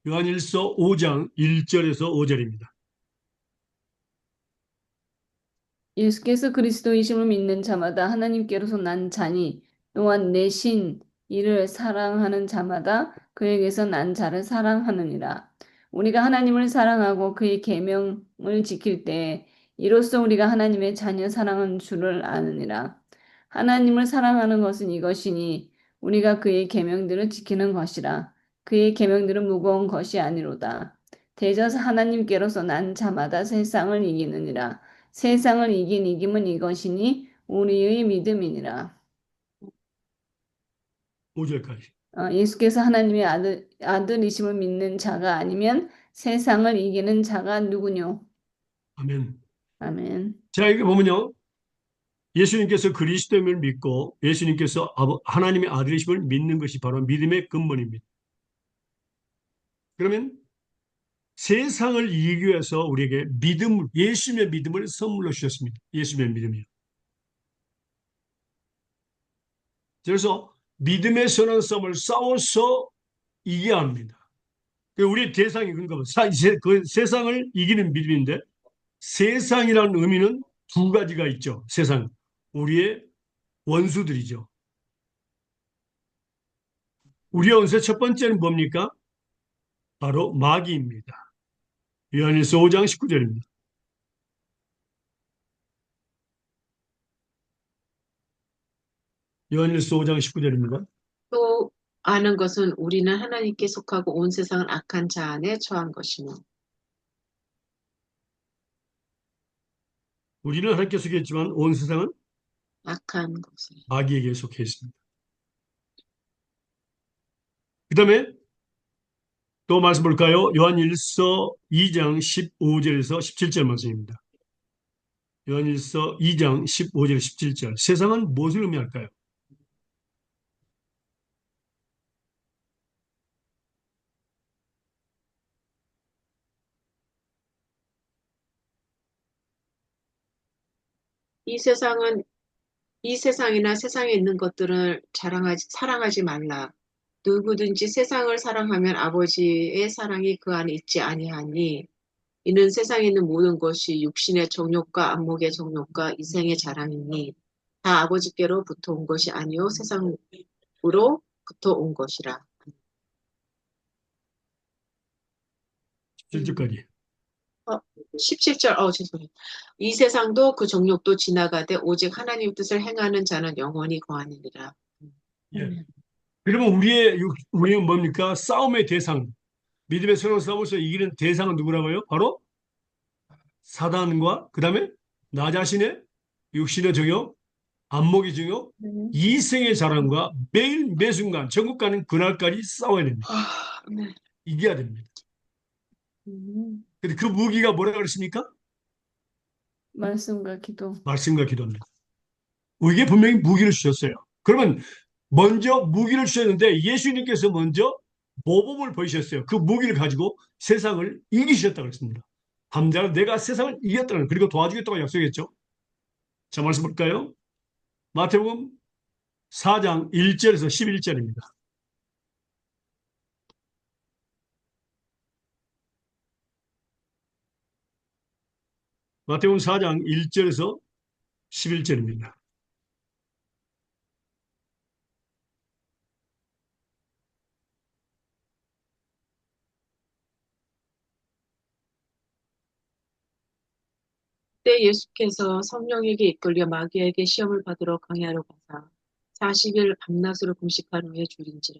요한일서 5장 1절에서 5절입니다. 예수께서 그리스도이심을 믿는 자마다 하나님께로서 난 자니 또한 내 신 이를 사랑하는 자마다 그에게서 난 자를 사랑하느니라. 우리가 하나님을 사랑하고 그의 계명을 지킬 때 이로써 우리가 하나님의 자녀 사랑한 줄을 아느니라. 하나님을 사랑하는 것은 이것이니 우리가 그의 계명들을 지키는 것이라. 그의 계명들은 무거운 것이 아니로다. 대저서 하나님께로서 난 자마다 세상을 이기느니라. 세상을 이긴 이김은 이것이니 우리의 믿음이니라. 5절까지. 예수께서 하나님의 아들이심을 믿는 자가 아니면 세상을 이기는 자가 누구뇨? 아멘. 아멘. 자, 이게 보면요. 예수님께서 그리스도임을 믿고 예수님께서 하나님의 아들이심을 믿는 것이 바로 믿음의 근본입니다. 그러면 세상을 이기기 위해서 우리에게 예수님의 믿음을 선물로 주셨습니다. 예수님의 믿음이요. 그래서 믿음의 선한 싸움을 싸워서 이겨야 합니다. 우리의 대상이 그런가 봐요. 그 세상을 이기는 믿음인데 세상이라는 의미는 두 가지가 있죠. 세상. 우리의 원수들이죠. 우리의 원수의 첫 번째는 뭡니까? 바로 마귀입니다. 요한일서 5장 19절입니다. 요한일서 5장 19절입니다. 또 아는 것은 우리는 하나님께 속하고 온 세상은 악한 자 안에 처한 것이며 우리는 하나님께 속해 있지만 온 세상은 악한 것을 마귀에게 속해 있습니다. 그 다음에 또 말씀 볼까요? 요한일서 2장 15절에서 17절 말씀입니다. 요한일서 2장 15절 17절. 세상은 무엇을 의미할까요? 이 세상은 이 세상이나 세상에 있는 것들을 사랑하지 말라. 누구든지 세상을 사랑하면 아버지의 사랑이 그 안에 있지 아니하니 이는 세상에 있는 모든 것이 육신의 정욕과 안목의 정욕과 이생의 자랑이니 다 아버지께로부터 온 것이 아니요 세상으로부터 온 것이라. 7절까지. 17절, 죄송해요. 이 세상도 그 정욕도 지나가되 오직 하나님 뜻을 행하는 자는 영원히 거하느니라. 예. 그러면 우리는 뭡니까? 싸움의 대상, 믿음의 새로운 싸움에서 이기는 대상은 누구라고요? 바로 사단과 그다음에 나 자신의 육신의 정욕, 안목의 정욕, 이생의 자랑과 매일 매순간 전국 가는 그날까지 싸워야 됩니다. 네. 이겨야 됩니다. 음, 근데 그 무기가 뭐라고 그랬습니까? 말씀과 기도. 말씀과 기도입니다. 우리에게 분명히 무기를 주셨어요. 그러면 먼저 무기를 주셨는데 예수님께서 먼저 모범을 보이셨어요. 그 무기를 가지고 세상을 이기셨다고 했습니다. 함자는 내가 세상을 이겼다는 그리고 도와주겠다고 약속했죠. 자, 말씀 볼까요? 마태복음 4장 1절에서 11절입니다. 마태복음 4장 1절에서 11절입니다. 그때 예수께서 성령에게 이끌려 마귀에게 시험을 받으러 광야로 가사 40일 밤낮으로 금식한 후에 줄인지라.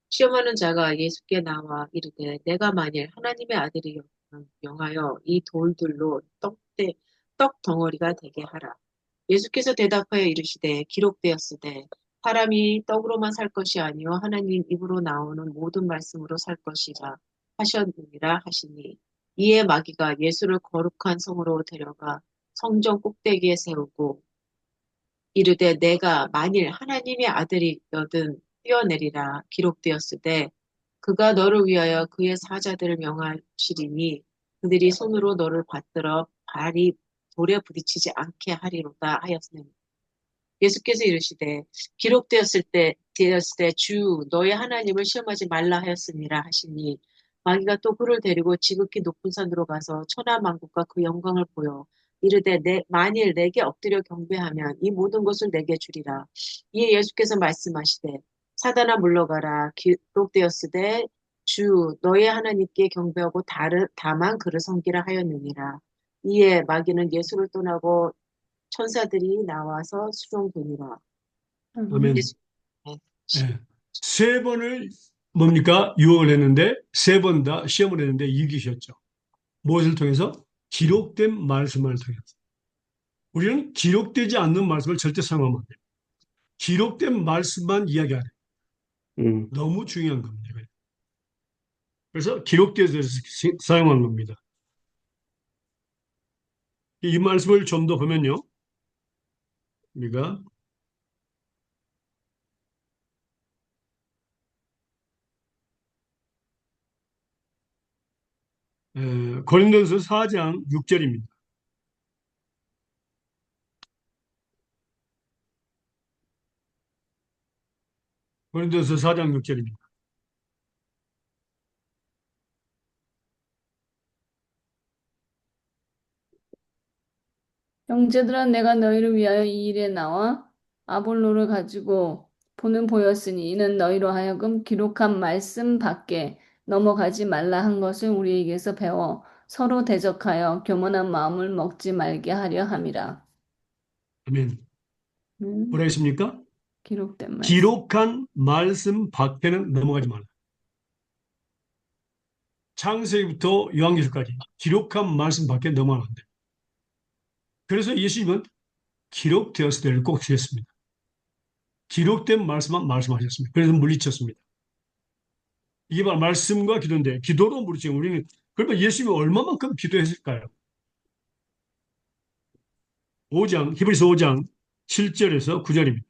시험하는 자가 예수께 나와 이르되 내가 만일 하나님의 아들이여 명하여 이 돌들로 떡 덩어리가 되게 하라. 예수께서 대답하여 이르시되 기록되었으되 사람이 떡으로만 살 것이 아니요 하나님 입으로 나오는 모든 말씀으로 살 것이라 하셨느니라 하시니 이에 마귀가 예수를 거룩한 성으로 데려가 성전 꼭대기에 세우고 이르되 내가 만일 하나님의 아들이거든 뛰어내리라 기록되었으되 그가 너를 위하여 그의 사자들을 명하시리니 그들이 손으로 너를 받들어 발이 돌에 부딪히지 않게 하리로다 하였으니 예수께서 이르시되 기록되었을 때 주 너의 하나님을 시험하지 말라 하였습니다 하시니 마귀가 또 그를 데리고 지극히 높은 산으로 가서 천하 만국과 그 영광을 보여 이르되 만일 내게 엎드려 경배하면 이 모든 것을 내게 주리라. 이에 예수께서 말씀하시되 사단아 물러가라 기록되었으되 주 너의 하나님께 경배하고 다만 그를 섬기라 하였느니라. 이에 마귀는 예수를 떠나고 천사들이 나와서 수종되니라. 아멘. 예수, 네. 예. 세 번을 뭡니까? 유혹을 했는데 세 번 다 시험을 했는데 이기셨죠. 무엇을 통해서? 기록된 말씀을 통해서. 우리는 기록되지 않는 말씀을 절대 사용하면 안 돼요. 기록된 말씀만 이야기하래. 음, 너무 중요한 겁니다. 그래서 기록되어서 사용하는 겁니다. 이 말씀을 좀 더 보면요. 우리가 고린도서 4장 6절입니다. 고린도서 4장 6절입니다. 형제들아 내가 너희를 위하여 이 일에 나와 아볼로를 가지고 보는 보였으니 이는 너희로 하여금 기록한 말씀 밖에 넘어가지 말라 한 것을 우리에게서 배워 서로 대적하여 교만한 마음을 먹지 말게 하려 함이라. 아멘. 음, 뭐라 했습니까? 기록된 말씀. 기록한 말씀 밖에는 넘어가지 말라. 창세기부터 요한계시까지 기록한 말씀 밖에 넘어가면 안 돼. 그래서 예수님은 기록되었을 때를 꼭 주셨습니다. 기록된 말씀만 말씀하셨습니다. 그래서 물리쳤습니다. 이게 바로 말씀과 기도인데 기도로 물리치고 우리는 그러면 예수님이 얼마만큼 기도했을까요? 5장 히브리서 5장 7절에서 9절입니다.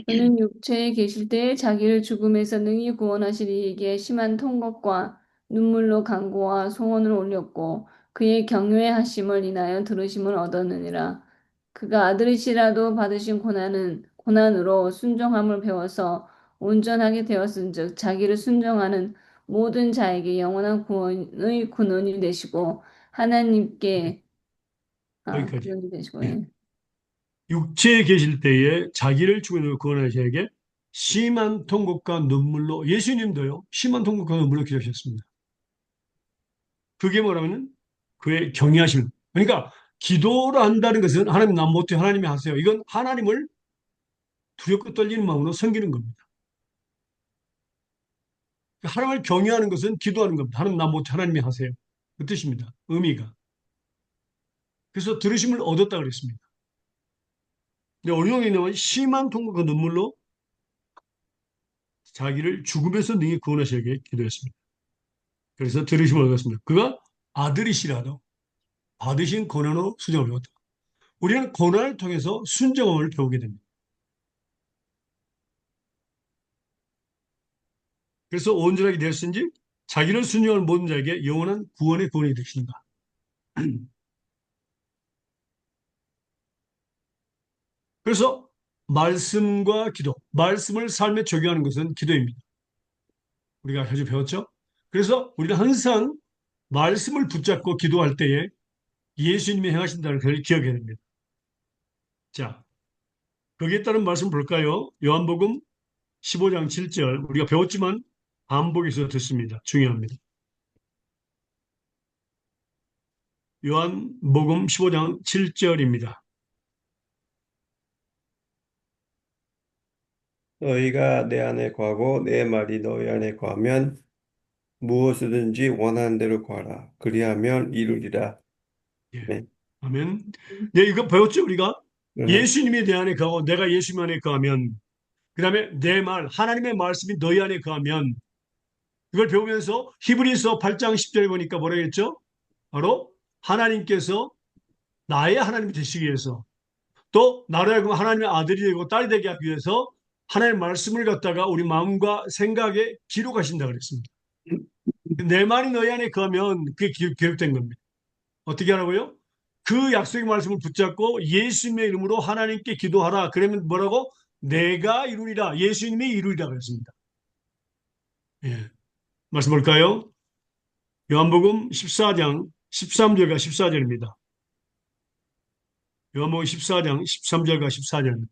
그는 육체에 계실 때에 자기를 죽음에서 능히 구원하시리 이기에 심한 통곡과 눈물로 간구와 소원을 올렸고 그의 경외 하심을 인하여 들으심을 얻었느니라. 그가 아들이시라도 받으신 고난으로 순종함을 배워서 온전하게 되었은즉 자기를 순종하는 모든 자에게 영원한 구원의 근원이 되시고 하나님께 여기까지. 근원이 되시고 예. 예. 육체에 계실 때에 자기를 죽이는 구원하는 자에게 심한 통곡과 눈물로 예수님도요 심한 통곡과 눈물로 기도하셨습니다. 그게 뭐라면 그의 경외하심. 그러니까 기도를 한다는 것은 하나님 난 못해 하나님이 하세요. 이건 하나님을 두렵고 떨리는 마음으로 섬기는 겁니다. 하나님을 경외하는 것은 기도하는 겁니다. 하나님 난 못해 하나님이 하세요. 그 뜻입니다. 의미가. 그래서 들으심을 얻었다 그랬습니다. 근데 오른쪽에 나온 심한 통곡과 눈물로 자기를 죽음에서 능히 구원하시게 기도했습니다. 그래서 들으심을 얻었습니다. 그가 아들이시라도 받으신 고난으로 순종을 배웠다. 우리는 고난을 통해서 순종을 배우게 됩니다. 그래서 온전하게 되었은지 자기를 순종할 모든 자에게 영원한 구원의 구원이 되신다. 그래서 말씀과 기도, 말씀을 삶에 적용하는 것은 기도입니다. 우리가 아주 배웠죠? 그래서 우리는 항상 말씀을 붙잡고 기도할 때에 예수님이 행하신다는 것을 기억해야 됩니다. 자, 거기에 따른 말씀 볼까요? 요한복음 15장 7절 우리가 배웠지만 반복해서 듣습니다. 중요합니다. 요한복음 15장 7절입니다. 너희가 내 안에 거하고 내 말이 너희 안에 거하면 무엇이든지 원하는 대로 구하라. 그리하면 이루리라. 예. 네. 아멘. 네, 이거 배웠죠, 우리가? 네. 예수님이 내 안에 거하고 내가 예수님 안에 거하면 그 다음에 내 말, 하나님의 말씀이 너희 안에 거하면 이걸 배우면서 히브리서 8장 10절에 보니까 뭐라 했죠? 바로 하나님께서 나의 하나님이 되시기 위해서 또 나를 하여금 하나님의 아들이 되고 딸이 되게 하기 위해서 하나님의 말씀을 갖다가 우리 마음과 생각에 기록하신다 그랬습니다. 내 말이 너희 안에 거하면 그게 기록된 겁니다. 어떻게 하라고요? 그 약속의 말씀을 붙잡고 예수님의 이름으로 하나님께 기도하라. 그러면 뭐라고? 내가 이루리라. 예수님이 이루리라 그랬습니다. 예. 말씀 볼까요? 요한복음 14장 13절과 14절입니다. 요한복음 14장 13절과 14절입니다.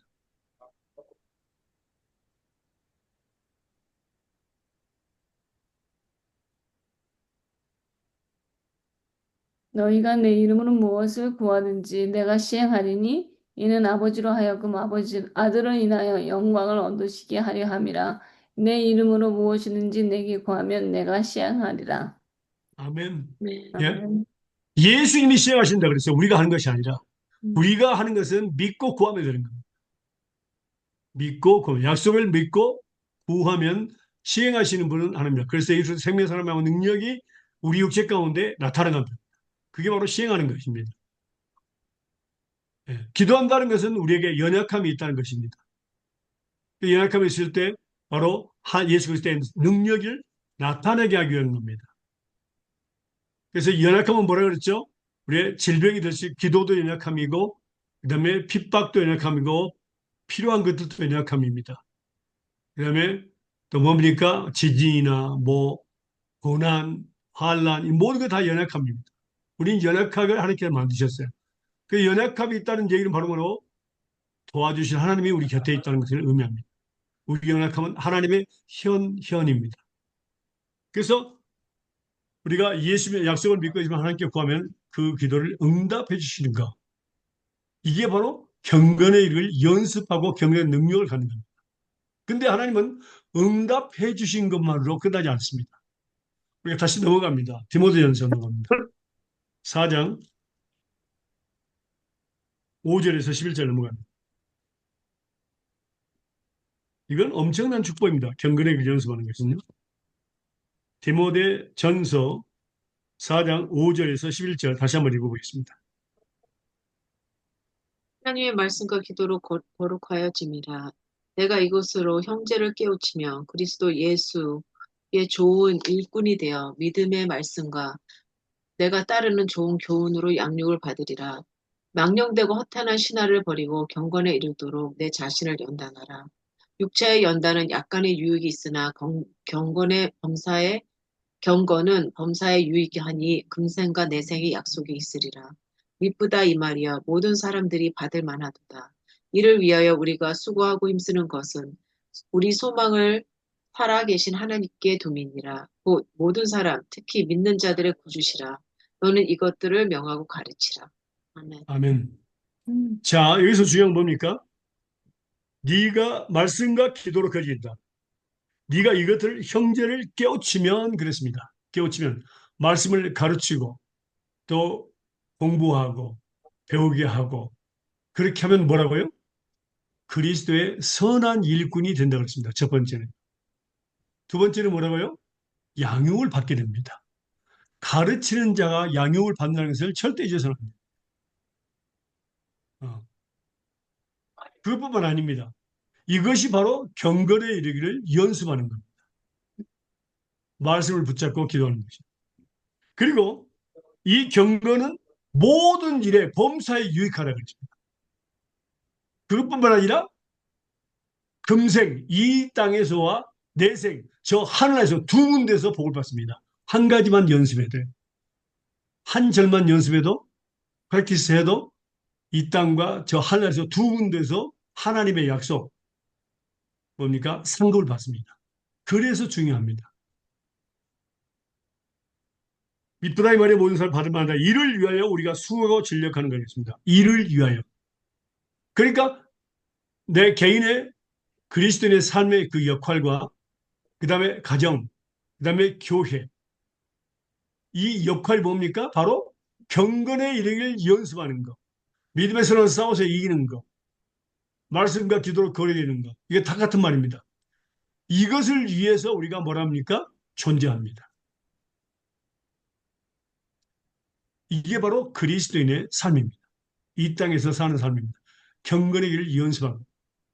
너희가 내 이름으로 무엇을 구하든지 내가 시행하리니 이는 아버지로 하여금 아들을 인하여 영광을 얻으시게 하려 함이라. 내 이름으로 무엇이든지 내게 구하면 내가 시행하리라. 아멘. 네. 예? 아멘. 예수님이 시행하신다 그랬어요. 우리가 하는 것이 아니라. 음. 우리가 하는 것은 믿고 구하면 되는 겁니다. 믿고 구하면. 약속을 믿고 구하면 시행하시는 분은 하나님입니다. 그래서 예수 생명 사람의 능력이 우리 육체 가운데 나타나갑니다. 그게 바로 시행하는 것입니다. 예. 기도한다는 것은 우리에게 연약함이 있다는 것입니다. 그 연약함이 있을 때 바로 예수 그리스도의 능력을 나타내게 하기 위한 겁니다. 그래서 연약함은 뭐라 그랬죠? 우리의 질병이 될 수, 기도도 연약함이고, 그 다음에 핍박도 연약함이고, 필요한 것들도 연약함입니다. 그 다음에 또 뭡니까? 지진이나 뭐, 고난, 환란, 이 모든 게 다 연약함입니다. 우리는 연약하게 하나님께서 만드셨어요. 그 연약함이 있다는 얘기는 바로 뭐로 도와주실 하나님이 우리 곁에 있다는 것을 의미합니다. 우리 연약함은 하나님의 현현입니다. 그래서 우리가 예수님의 약속을 믿고 있으면 하나님께 구하면 그 기도를 응답해 주시는 것. 이게 바로 경건의 일을 연습하고 경건의 능력을 갖는 겁니다. 근데 하나님은 응답해 주신 것만으로 끝나지 않습니다. 우리가 다시 넘어갑니다. 디모데전서 넘어갑니다. 4장 5절에서 11절 넘어갑니다. 이건 엄청난 축복입니다. 경건의 일을 연습하는 것은요. 디모데전서 4장 5절에서 11절 다시 한번 읽어보겠습니다. 하나님의 말씀과 기도로 거룩하여짐이라. 내가 이것으로 형제를 깨우치며 그리스도 예수의 좋은 일꾼이 되어 믿음의 말씀과 내가 따르는 좋은 교훈으로 양육을 받으리라. 망령되고 허탄한 신화를 버리고 경건에 이르도록 내 자신을 연단하라. 육체의 연단은 약간의 유익이 있으나 경건은 범사에 유익이 하니 금생과 내생의 약속이 있으리라. 미쁘다 이 말이야. 모든 사람들이 받을 만하도다. 이를 위하여 우리가 수고하고 힘쓰는 것은 우리 소망을 살아계신 하나님께 둠이니라. 곧 모든 사람, 특히 믿는 자들의 구주시라. 너는 이것들을 명하고 가르치라. 아멘. 아멘. 음, 자, 여기서 중요한 건 뭡니까? 네가 말씀과 기도로 거진다. 네가 이것들 형제를 깨우치면 그랬습니다. 깨우치면 말씀을 가르치고 또 공부하고 배우게 하고 그렇게 하면 뭐라고요? 그리스도의 선한 일꾼이 된다고 했습니다. 첫 번째는. 두 번째는 뭐라고요? 양육을 받게 됩니다. 가르치는 자가 양육을 받는다는 것을 절대 잊어서는 안 돼요. 그것뿐만 아닙니다. 이것이 바로 경건에 이르기를 연습하는 겁니다. 말씀을 붙잡고 기도하는 것입니다. 그리고 이 경건은 모든 일에 범사에 유익하라 그랬습니다. 그것뿐만 아니라 금생 이 땅에서와 내생 저 하늘에서 두 군데서 복을 받습니다. 한 가지만 연습해도 한 절만 연습해도 프랙티스해도 이 땅과 저 하늘에서 두 군데서 하나님의 약속 뭡니까? 상급을 받습니다. 그래서 중요합니다. 미쁘다이 말에 모든 사람 받을 만하다. 이를 위하여 우리가 수고하고 진력하는 거겠습니다. 이를 위하여. 그러니까 내 개인의 그리스도인의 삶의 그 역할과 그 다음에 가정, 그 다음에 교회. 이 역할이 뭡니까? 바로 경건에 이르기를 연습하는 거. 믿음에서는 싸워서 이기는 거. 말씀과 기도로 거리되는 거. 이게 다 같은 말입니다. 이것을 위해서 우리가 뭐랍니까? 존재합니다. 이게 바로 그리스도인의 삶입니다. 이 땅에서 사는 삶입니다. 경건의 길을 연습하고,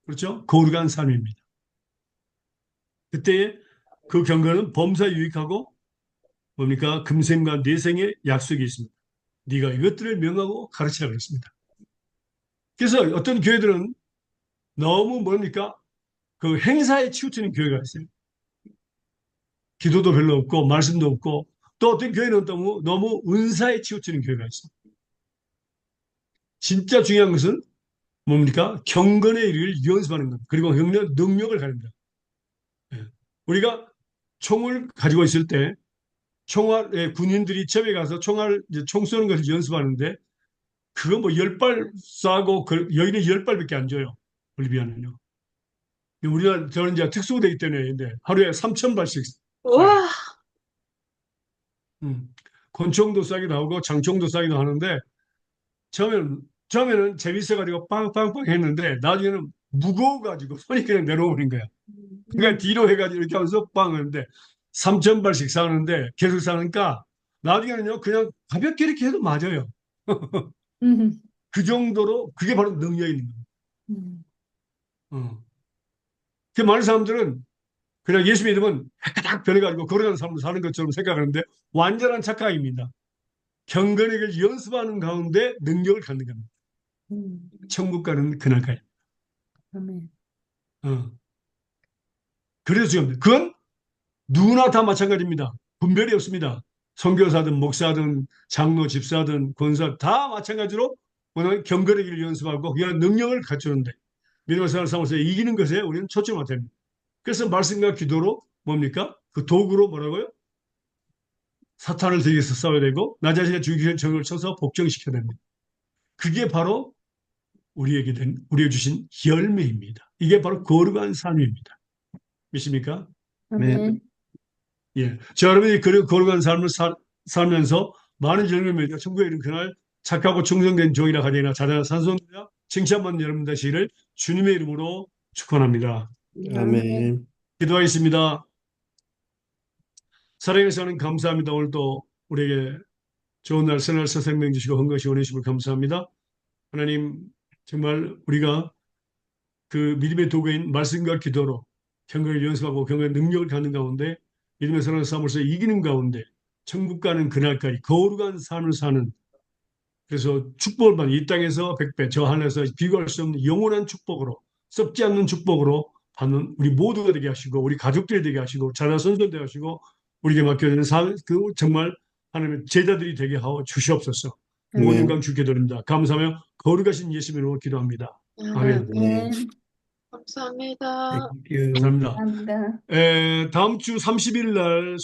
그렇죠? 거룩한 삶입니다. 그때 그 경건은 범사에 유익하고 뭡니까? 금생과 내생의 약속이 있습니다. 네가 이것들을 명하고 가르치라 그랬습니다. 그래서 어떤 교회들은 너무 뭡니까? 그 행사에 치우치는 교회가 있어요. 기도도 별로 없고 말씀도 없고 또 어떤 교회는 너무 은사에 치우치는 교회가 있어요. 진짜 중요한 것은 뭡니까? 경건의 일을 연습하는 겁니다. 그리고 능력을 가립니다. 예. 우리가 총을 가지고 있을 때 군인들이 집에 가서 총 쏘는 것을 연습하는데 그거 뭐 10발 쏴고 여기는 10발밖에 안 줘요. 볼리비아는요. 우리가 저는 이제 특수부대이기 때문에 하루에 3,000발씩 쏴요. 우와, 권총도 쏴기도 하고 장총도 쏴기도 하는데 처음에는 재밌어가지고 빵빵빵 했는데 나중에는 무거워가지고 손이 그냥 내려오는 거야. 그러니까 뒤로 해가지고 이렇게 하면서 빵 하는데 3,000발씩 쏴는데 계속 쏴니까 나중에는요 그냥 가볍게 이렇게 해도 맞아요. 음, 그 정도로 그게 바로 능력이 있는 거예요. 음, 어. 그 많은 사람들은 그냥 예수 믿으면 딱 변해가지고 거룩한 삶을 사는 것처럼 생각하는데 완전한 착각입니다. 경건에게 연습하는 가운데 능력을 갖는 겁니다. 음. 천국 가는 그날 가요. 아멘. 어. 그래서 중요합니다. 그건 누구나 다 마찬가지입니다. 분별이 없습니다. 선교사든 목사든 장로 집사든 권사 다 마찬가지로 오늘 경건의 길을 연습하고 그런 능력을 갖추는데 믿음의 생활 삶에서 이기는 것에 우리는 초점을 됩니다. 그래서 말씀과 기도로 뭡니까? 그 도구로 뭐라고요? 사탄을 대기해서 싸워야 되고 나 자신의 주기를 정을 쳐서 복종시켜야 됩니다. 그게 바로 우리에게 주신 열매입니다. 이게 바로 거룩한 삶입니다. 믿습니까? 아멘. 예. 자, 여러분이 거룩한 삶을 살면서 많은 열매를 맺어 천국에 이른 그날 착하고 충성된 종이라 가되나 자다나 산소입니다. 칭찬받는 여러분 되시기를 주님의 이름으로 축원합니다. 아멘. 아멘. 기도하겠습니다. 사랑의 하나님 감사합니다. 오늘도 우리에게 좋은 날 새날 새 생명 주시고 헌것이 원하심을 감사합니다. 하나님 정말 우리가 그 믿음의 도구인 말씀과 기도로 경건을 연습하고 경건의 능력을 갖는 가운데 믿음의 사랑을 싸움으로써 이기는 가운데 천국 가는 그날까지 거룩한 삶을 사는 그래서 축복을 받는 이 땅에서 100배 저 하늘에서 비교할 수 없는 영원한 축복으로 썩지 않는 축복으로 하는 우리 모두가 되게 하시고 우리 가족들이 되게 하시고 자녀 선손 되게 하시고 우리에게 맡겨진 정말 하나님의 제자들이 되게 하고 주시옵소서. 모든 아멘. 영광 주께 드립니다. 감사하며 거룩하신 예수님으로 기도합니다. 아멘. 아멘. 감사합니다. Thank you. 감사합니다. 감사합니다. 다음 주 30일 날